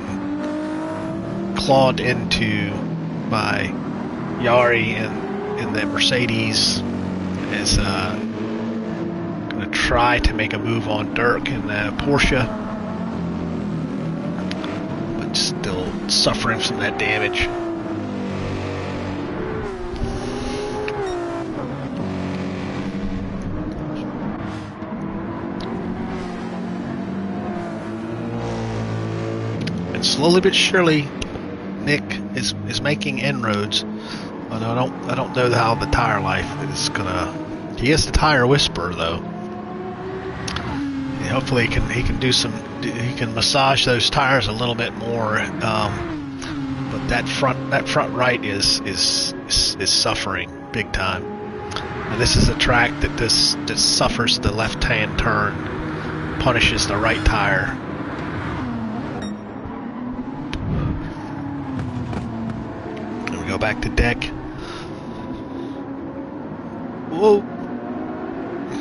clawed into by Yari, and the Mercedes is going to try to make a move on Dirk and the Porsche, but still suffering from that damage. Slowly but surely, Nick is making inroads. But I don't know how the tire life is gonna. He is the tire whisperer, though. And hopefully, he can do some. He can massage those tires a little bit more. But that front right is suffering big time. And this is a track that suffers the left-hand turn, punishes the right tire. Go back to deck. Whoa.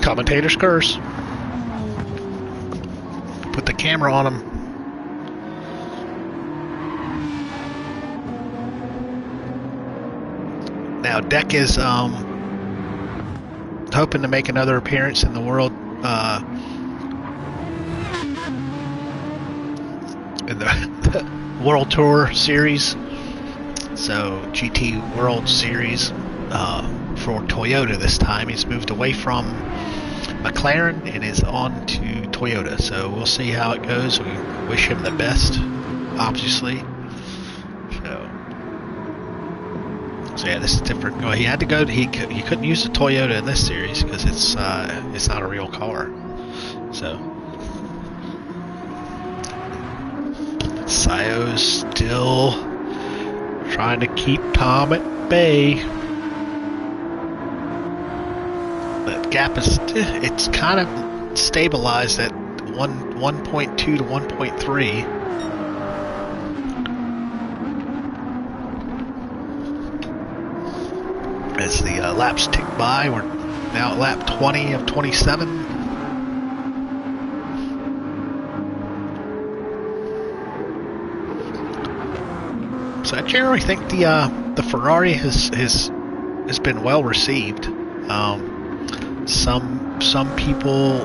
Commentator's curse. Put the camera on him. Now deck is hoping to make another appearance in the World the World Tour Series. So GT World Series for Toyota this time. He's moved away from McLaren and is on to Toyota. So we'll see how it goes. We wish him the best, obviously. So yeah, this is different. Well, he had to go. He couldn't use the Toyota in this series because it's not a real car. So Sayo's still trying to keep Tom at bay. The gap it's kind of stabilized at 1.2 to 1.3. As the laps tick by, we're now at lap 20 of 27. So I generally think the Ferrari has been well received. Some people,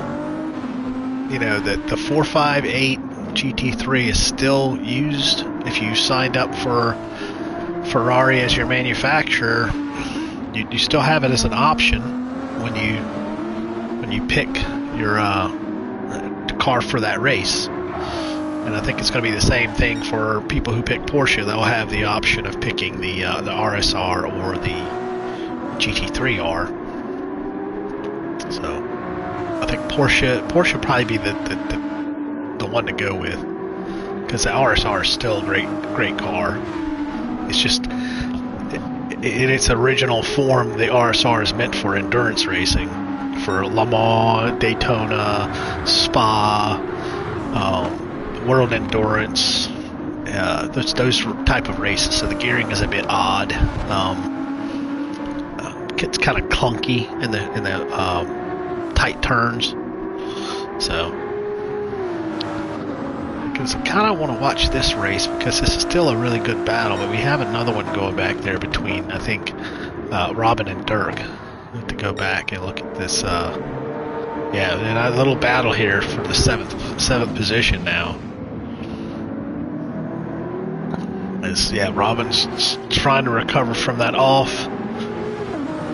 you know, that the 458 GT3 is still used. If you signed up for Ferrari as your manufacturer, you still have it as an option when you pick your car for that race. And I think it's going to be the same thing for people who pick Porsche. They'll have the option of picking the RSR or the GT3R. So I think Porsche will probably be the one to go with, because the RSR is still a great car. It's just in its original form, the RSR is meant for endurance racing, for Le Mans, Daytona, Spa. World Endurance, those type of races. So the gearing is a bit odd. gets kind of clunky in the tight turns. So, because I kind of want to watch this race because this is still a really good battle, but we have another one going back there between, I think, Robin and Dirk. I have to go back and look at this. Yeah, and a little battle here for the seventh position now. Yeah, Robin's trying to recover from that off.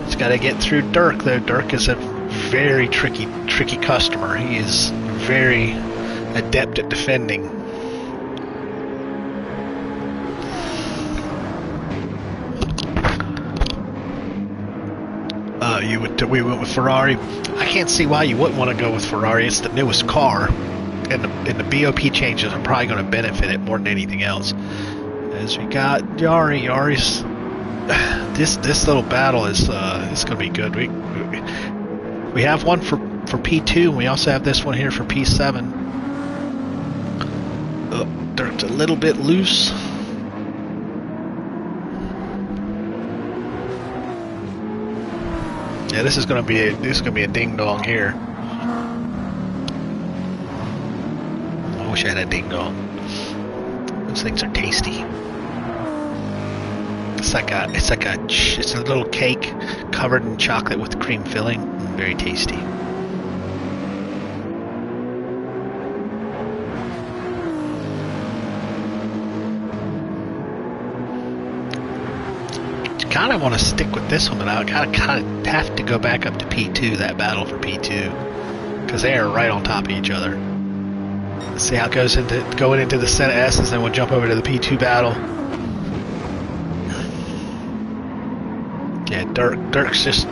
He's got to get through Dirk, though. Dirk is a very tricky customer. He is very adept at defending. We went with Ferrari. I can't see why you wouldn't want to go with Ferrari. It's the newest car, and the BOP changes are probably going to benefit it more than anything else. As we got Yari's, this little battle is going to be good. We have one for P2, and we also have this one here for P7. Dirt's a little bit loose. Yeah, this is going to be a ding dong here. I wish I had a ding dong. Those things are tasty. It's a little cake covered in chocolate with cream filling. Very tasty. Kind of want to stick with this one, but I kind of have to go back up to P2, that battle for P2, because they are right on top of each other. Let's see how it goes going into the Senna S's, and then we'll jump over to the P2 battle. Yeah, Dirk's just,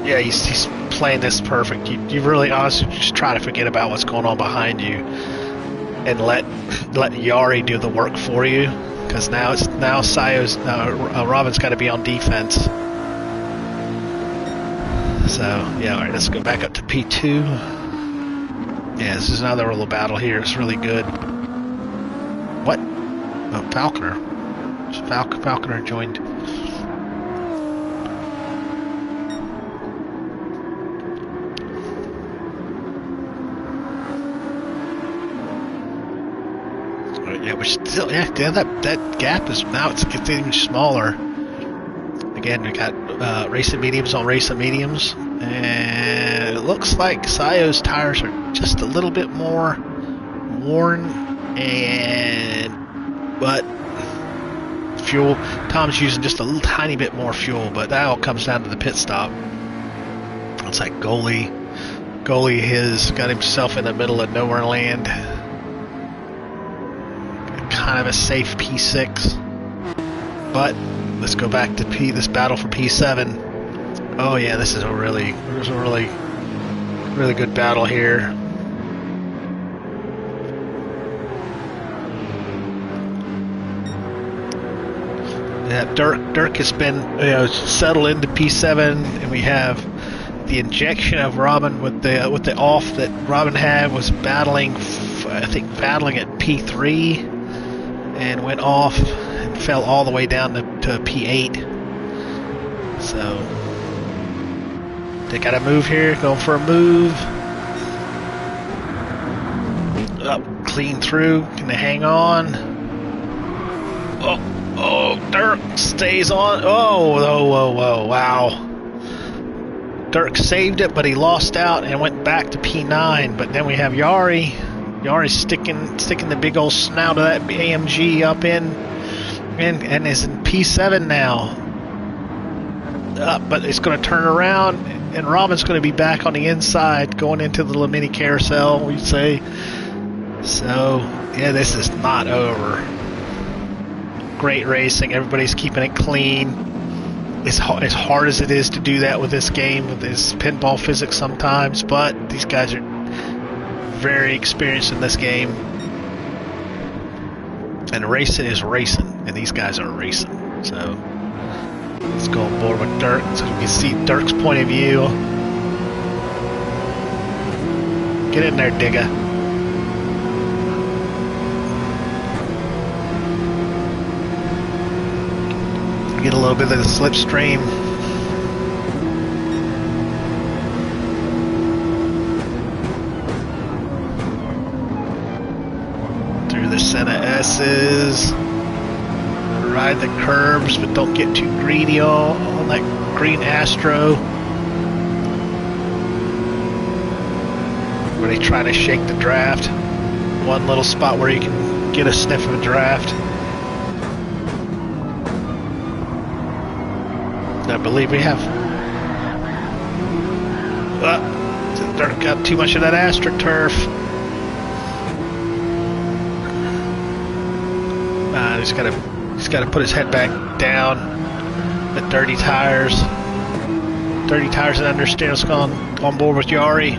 yeah, he's playing this perfect. You really honestly just try to forget about what's going on behind you and let Yari do the work for you. Because now Sayo's Robin's got to be on defense. So yeah, all right, let's go back up to P2. Yeah, this is another little battle here. It's really good. What? Oh, Falconer. Falconer joined. Yeah, we're still, yeah, that gap is now it's getting smaller. Again, we got racing mediums on racing mediums, and it looks like Sayo's tires are just a little bit more worn, but fuel, Tom's using just a little tiny bit more fuel, but that all comes down to the pit stop. It's like goalie has got himself in the middle of nowhere land. Kind of a safe P6, but let's go back to this battle for P7. Oh yeah, this is a really good battle here. Yeah, Dirk has been settled into P7, and we have the injection of Robin with the off that Robin had was battling at P3. And went off and fell all the way down to P8. So they got to move here, going for a move. Up, clean through. Can they hang on? Oh, Dirk stays on. Whoa, wow. Dirk saved it, but he lost out and went back to P9. But then we have Yari's sticking the big old snout of that AMG up in and is in P7 now. But it's going to turn around, and Robin's going to be back on the inside going into the little mini carousel, we say. So, yeah, this is not over. Great racing. Everybody's keeping it clean. As hard as it is to do that with this game, with this pinball physics sometimes, but these guys are very experienced in this game, and racing is racing, and these guys are racing. So let's go on board with Dirk so you can see Dirk's point of view. Get in there, Digga. Get a little bit of the slipstream. X's. Ride the curbs, but don't get too greedy on that green Astro. Where they try to shake the draft. One little spot where you can get a sniff of a draft. I believe we have. Got too much of that AstroTurf. He's got to put his head back down. The dirty tires. Dirty tires and understand what's on board with Yari.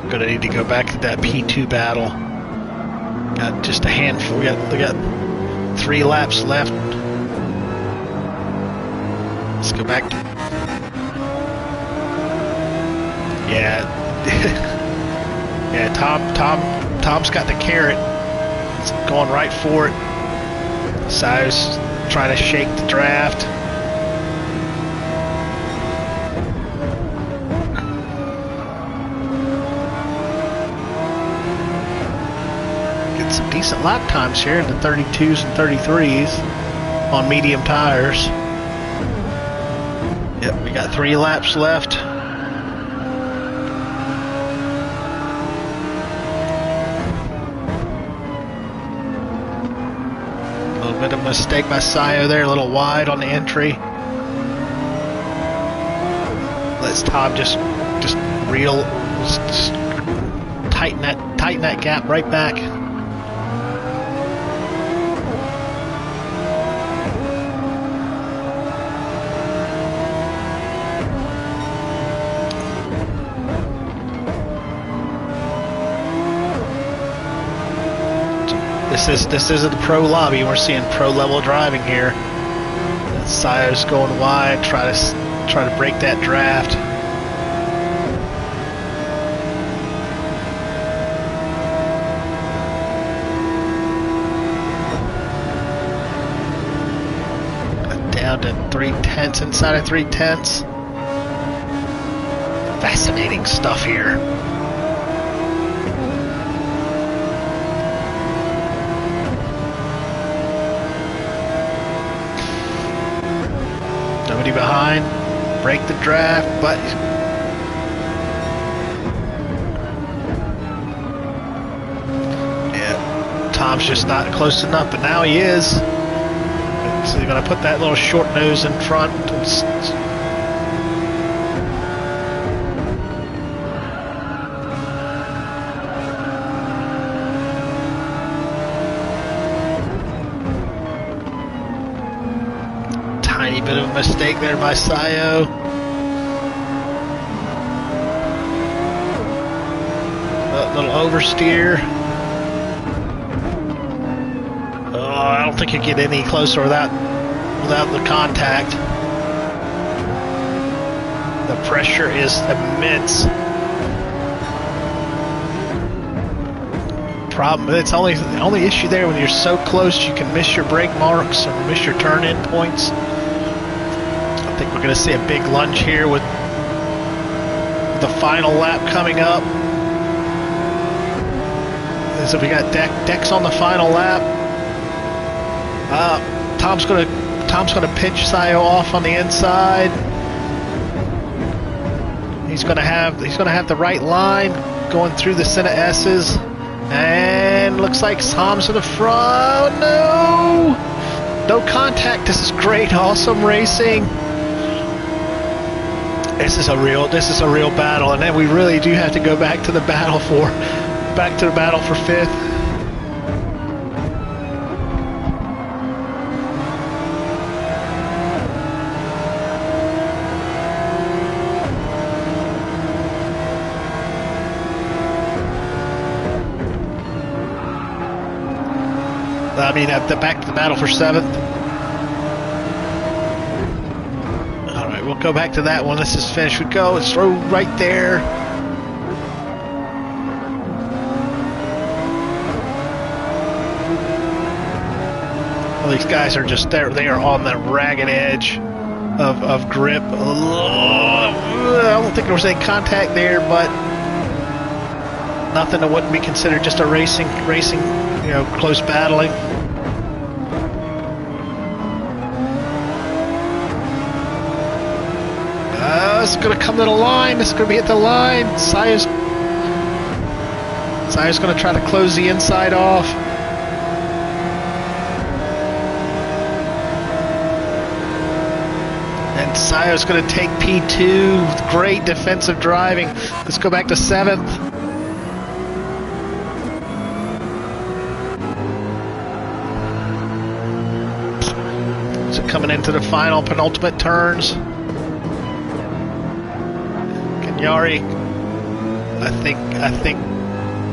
Gonna need to go back to that P2 battle. Got just a handful. We got 3 laps left. Let's go back. Yeah, yeah. Tom's got the carrot. He's going right for it. Si's trying to shake the draft. Some decent lap times here in the 32s and 33s on medium tires. Yep, we got 3 laps left. A little bit of a mistake by Sayo there, a little wide on the entry. Let's Tom just tighten that gap right back. This isn't the pro lobby. We're seeing pro level driving here. Sayo's going wide, try to break that draft. Down to 3/10, inside of 3/10. Fascinating stuff here. Nobody behind, break the draft, but yeah, Tom's just not close enough, but now he is. So you're gonna put that little short nose in front. Tiny bit of a mistake there by Sayo. A little oversteer. Oh, I don't think you get any closer without the contact. The pressure is immense. The only issue there when you're so close, you can miss your brake marks or miss your turn-in points. I think we're going to see a big lunge here with the final lap coming up. So we got Dex on the final lap. Tom's gonna pinch Sayo off on the inside. He's gonna have the right line going through the Senna S's, and looks like Tom's in the front. No contact. This is great, awesome racing. This is a real battle, and then we really do have to go back to the battle for fifth. Back to the battle for seventh. All right, we'll go back to that one. This is finished. We go. It's right there. Well, these guys are just there. They are on the ragged edge. of grip. I don't think there was any contact there, but nothing that wouldn't be considered just a racing, close battling. It's going to come to the line. It's going to be at the line. Sayo's going to try to close the inside off. And Sayo's going to take P2 with great defensive driving. Let's go back to 7th. So coming into the final penultimate turns. Yari, I think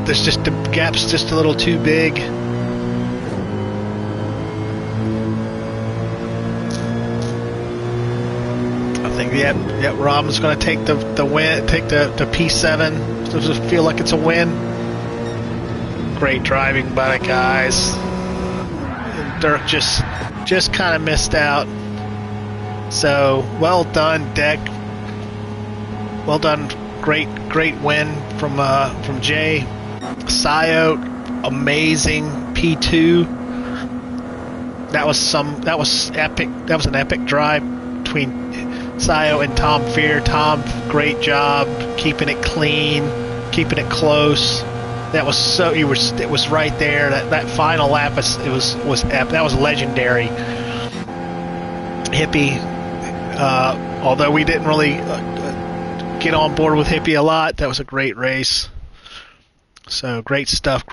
there's just the gap's just a little too big. I think Robin's going to take the win, take the P7. Does it feel like it's a win? Great driving by the guys. And Dirk just kind of missed out. So well done, Deck. Well done, great win from Jay. Sayo, amazing P2. That was epic. That was an epic drive between Sayo and Tom Fear. Tom, great job keeping it clean, keeping it close. That was so it was right there. That final lap that was legendary. Hippie, although we didn't really get on board with Hippie a lot. That was a great race. So great stuff.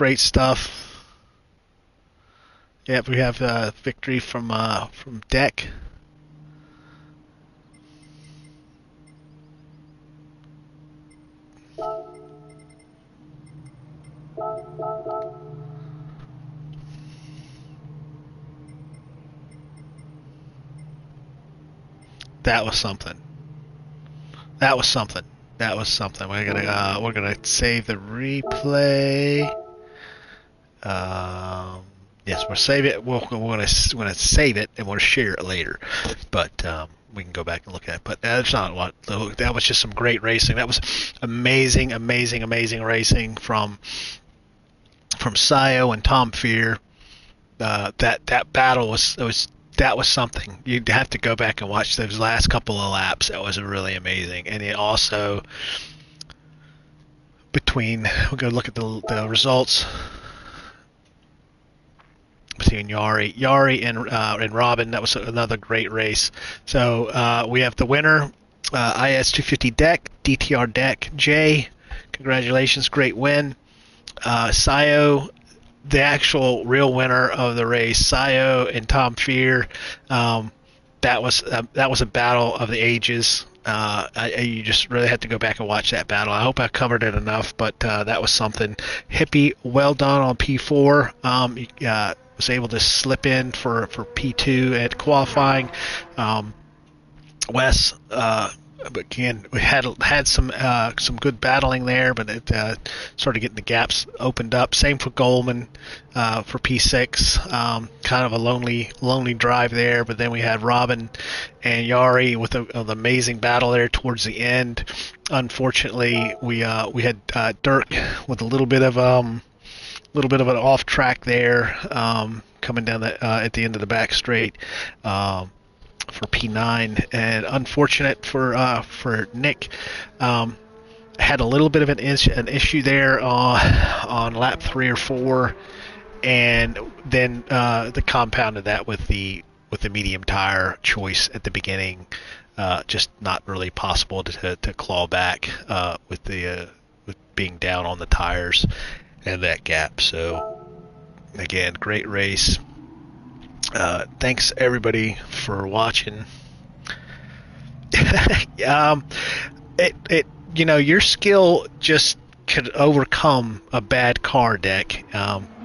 Yep, we have victory from Deck. That was something. We're gonna save the replay. Yes, we'll save it. We're gonna save it and we'll share it later. But we can go back and look at it. But that's not what. That was just some great racing. That was amazing racing from Sayo and Tom Fear. That battle was something. You'd have to go back and watch those last couple of laps. That was really amazing. And it also, we'll go look at the results between Yari and Robin. That was another great race. So we have the winner, IS250 Deck, DTR Deck, Jay. Congratulations, great win. Sayo, the actual real winner of the race, Sayo and Tom Fear. That was a battle of the ages. You just really had to go back and watch that battle. I hope I covered it enough, but that was something. Hippie, well done on P4. Was able to slip in for P2 at qualifying. Wes, again, we had some good battling there, but it started getting the gaps opened up. Same for Goldman for P6. Kind of a lonely drive there, but then we had Robin and Yari with an amazing battle there towards the end. Unfortunately, we had Dirk with a little bit of an off track there, coming down at the end of the back straight. For P9, and unfortunate for Nick, had a little bit of an issue there on lap 3 or 4, and then the compounded that with the medium tire choice at the beginning, just not really possible to claw back with being down on the tires and that gap. So again, great race. Thanks everybody for watching. Your skill just could overcome a bad car, Deck.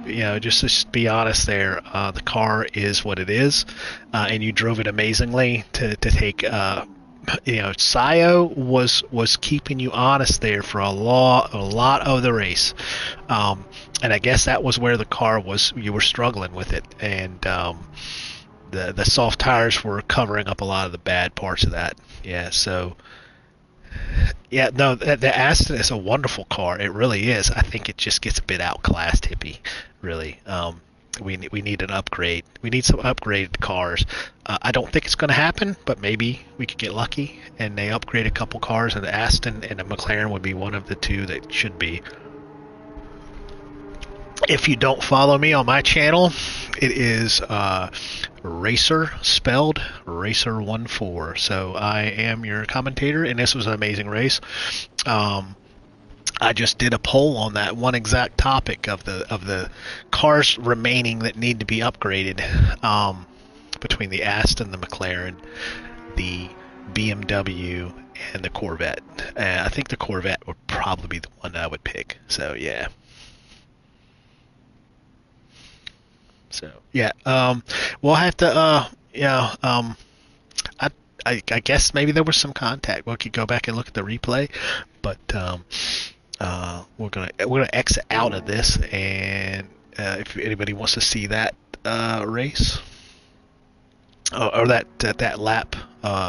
Just to be honest there, the car is what it is, and you drove it amazingly to take. Sayo was keeping you honest there for a lot of the race, and I guess that was where the car was. You were struggling with it, and the soft tires were covering up a lot of the bad parts of that. Yeah, so yeah, no, the Aston is a wonderful car. It really is. I think it just gets a bit outclassed, hippie. Really, we need an upgrade. We need some upgraded cars. I don't think it's going to happen, but maybe we could get lucky and they upgrade a couple cars, and the Aston and the McLaren would be one of the two that should be. If you don't follow me on my channel, it is Racer, spelled Racer14. So I am your commentator, and this was an amazing race. I just did a poll on that one exact topic of the cars remaining that need to be upgraded, between the Aston, the McLaren, the BMW, and the Corvette. I think the Corvette would probably be the one that I would pick. So yeah. So yeah, we'll have to, I guess maybe there was some contact. We could go back and look at the replay, but we're gonna exit out of this, and if anybody wants to see that race or that lap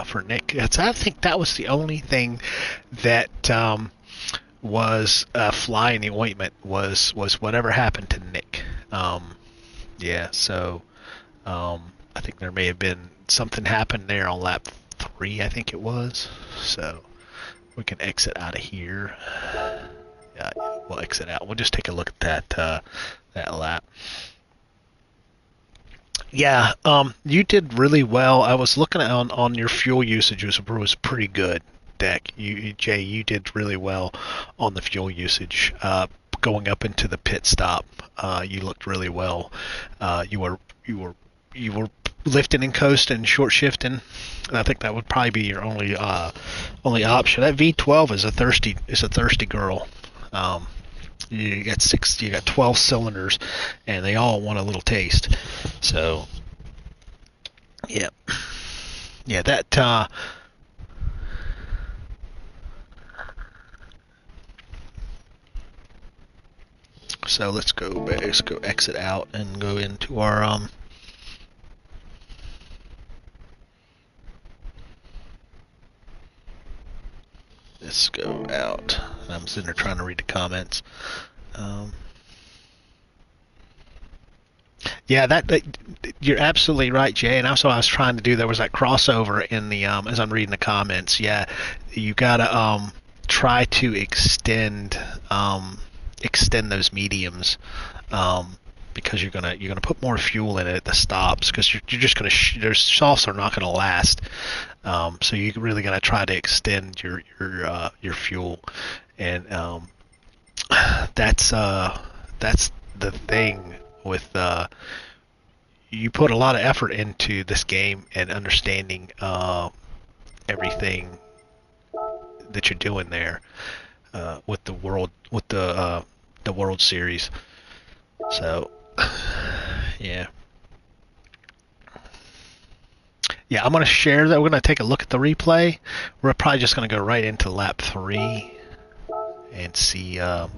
for Nick, I think that was the only thing that was fly in the ointment was whatever happened to Nick. Yeah, so I think there may have been something happened there on lap 3, I think it was. So we can exit out of here. Yeah, we'll exit out. We'll just take a look at that lap. Yeah, you did really well. I was looking on your fuel usage was pretty good, Deck. Jay, you did really well on the fuel usage. Going up into the pit stop, you looked really well. You were lifting and coasting, short shifting. And I think that would probably be your only option. That V12 is a thirsty girl. You got 12 cylinders, and they all want a little taste. So yeah, that. So let's go exit out and go into our let's go out. I'm sitting there trying to read the comments. Yeah, that you're absolutely right, Jay. And also, I was trying to do, there was that crossover in the as I'm reading the comments. Yeah, you gotta try to extend those mediums, because you're gonna put more fuel in it at the stops, because you're just gonna their softs are not gonna last. So you're really gonna try to extend your fuel, and that's the thing with you put a lot of effort into this game and understanding everything that you're doing there with the World Series. So yeah, I'm going to share that. We're going to take a look at the replay. We're probably just going to go right into lap 3 and see. Let's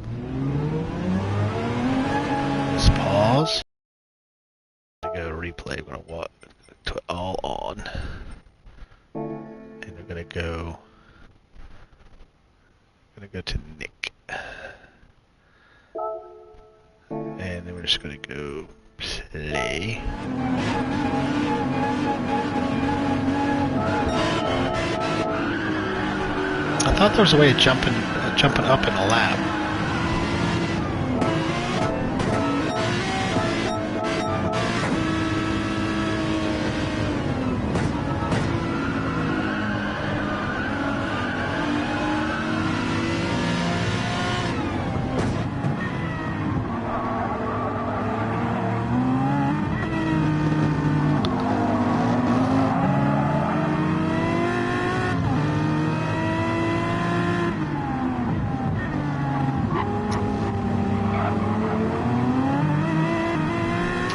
pause. Go to replay. We're going to to it all on, and we're going to go. To Nick, and then we're just going to go play. I thought there was a way of jumping up in a lap.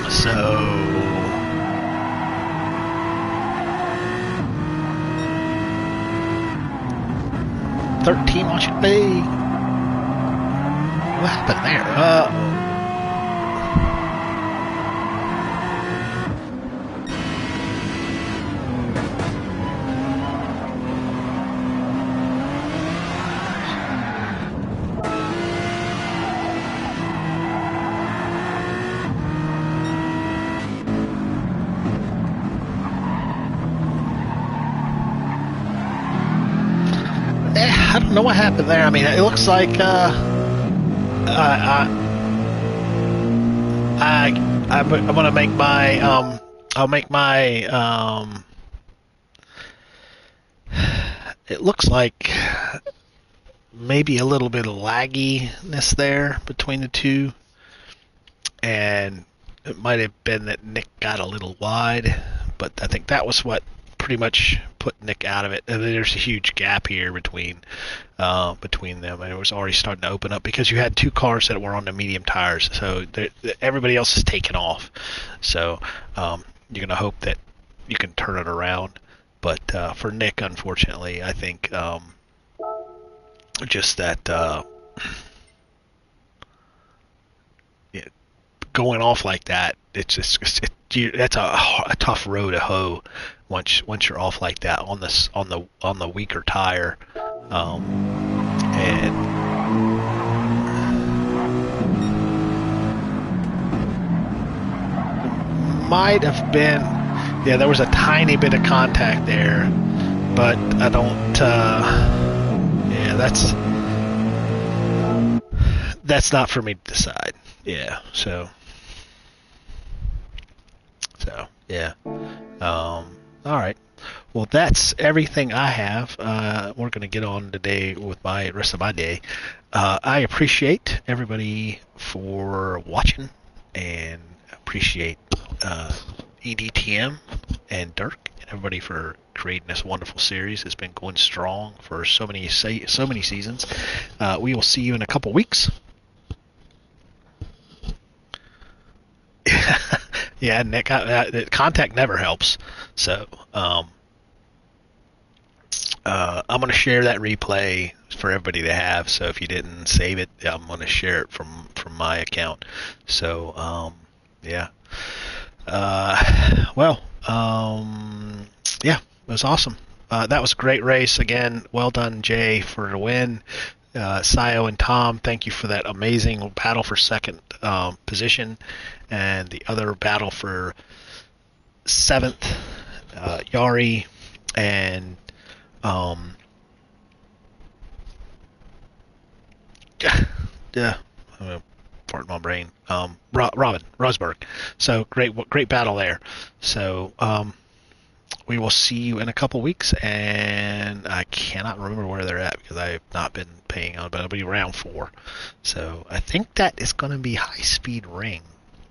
So 13 watch it be. What happened there? don't know what happened there. I mean, it looks like I, I'm gonna make my I'll make my it looks like maybe a little bit of lagginess there between the two, and it might have been that Nick got a little wide, but I think that was what pretty much put Nick out of it. And there's a huge gap here between them, and it was already starting to open up because you had two cars that were on the medium tires, so everybody else is taken off. So you're gonna hope that you can turn it around, but for Nick, unfortunately, I think just that yeah, going off like that, it's just that's a tough row to hoe once you're off like that on the weaker tire, and might have been, yeah, there was a tiny bit of contact there, but I don't yeah, that's not for me to decide. Yeah, so yeah. All right. Well, that's everything I have. We're going to get on today with my rest of my day. I appreciate everybody for watching, and appreciate eDTM and Dirk and everybody for creating this wonderful series. It's been going strong for so many seasons. We will see you in a couple weeks. Yeah, Nick, contact never helps. So I'm going to share that replay for everybody to have. So if you didn't save it, I'm going to share it from my account. So yeah. Well, yeah, it was awesome. That was a great race. Again, well done, Jay, for the win. Sayo and Tom, thank you for that amazing battle for second position, and the other battle for seventh, Yari and yeah, I'm gonna fart in my brain. Robin Rosberg. So great battle there. So we will see you in a couple weeks, and I cannot remember where they're at because I have not been paying on, but it'll be round 4. So I think that is going to be High Speed Ring,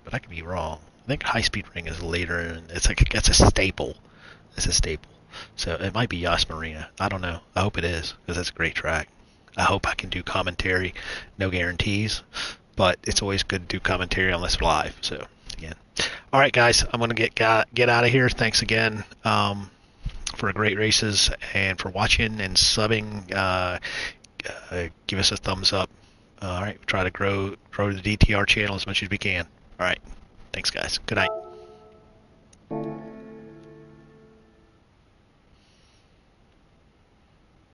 but I could be wrong. I think High Speed Ring is later, and it's a staple. It's a staple. So it might be Yas Marina. I don't know. I hope it is, because that's a great track. I hope I can do commentary. No guarantees, but it's always good to do commentary unless we're live. So again. All right, guys, I'm going to get out of here. Thanks again for great races and for watching and subbing. Give us a thumbs up. All right, try to grow the DTR channel as much as we can. All right, thanks, guys. Good night.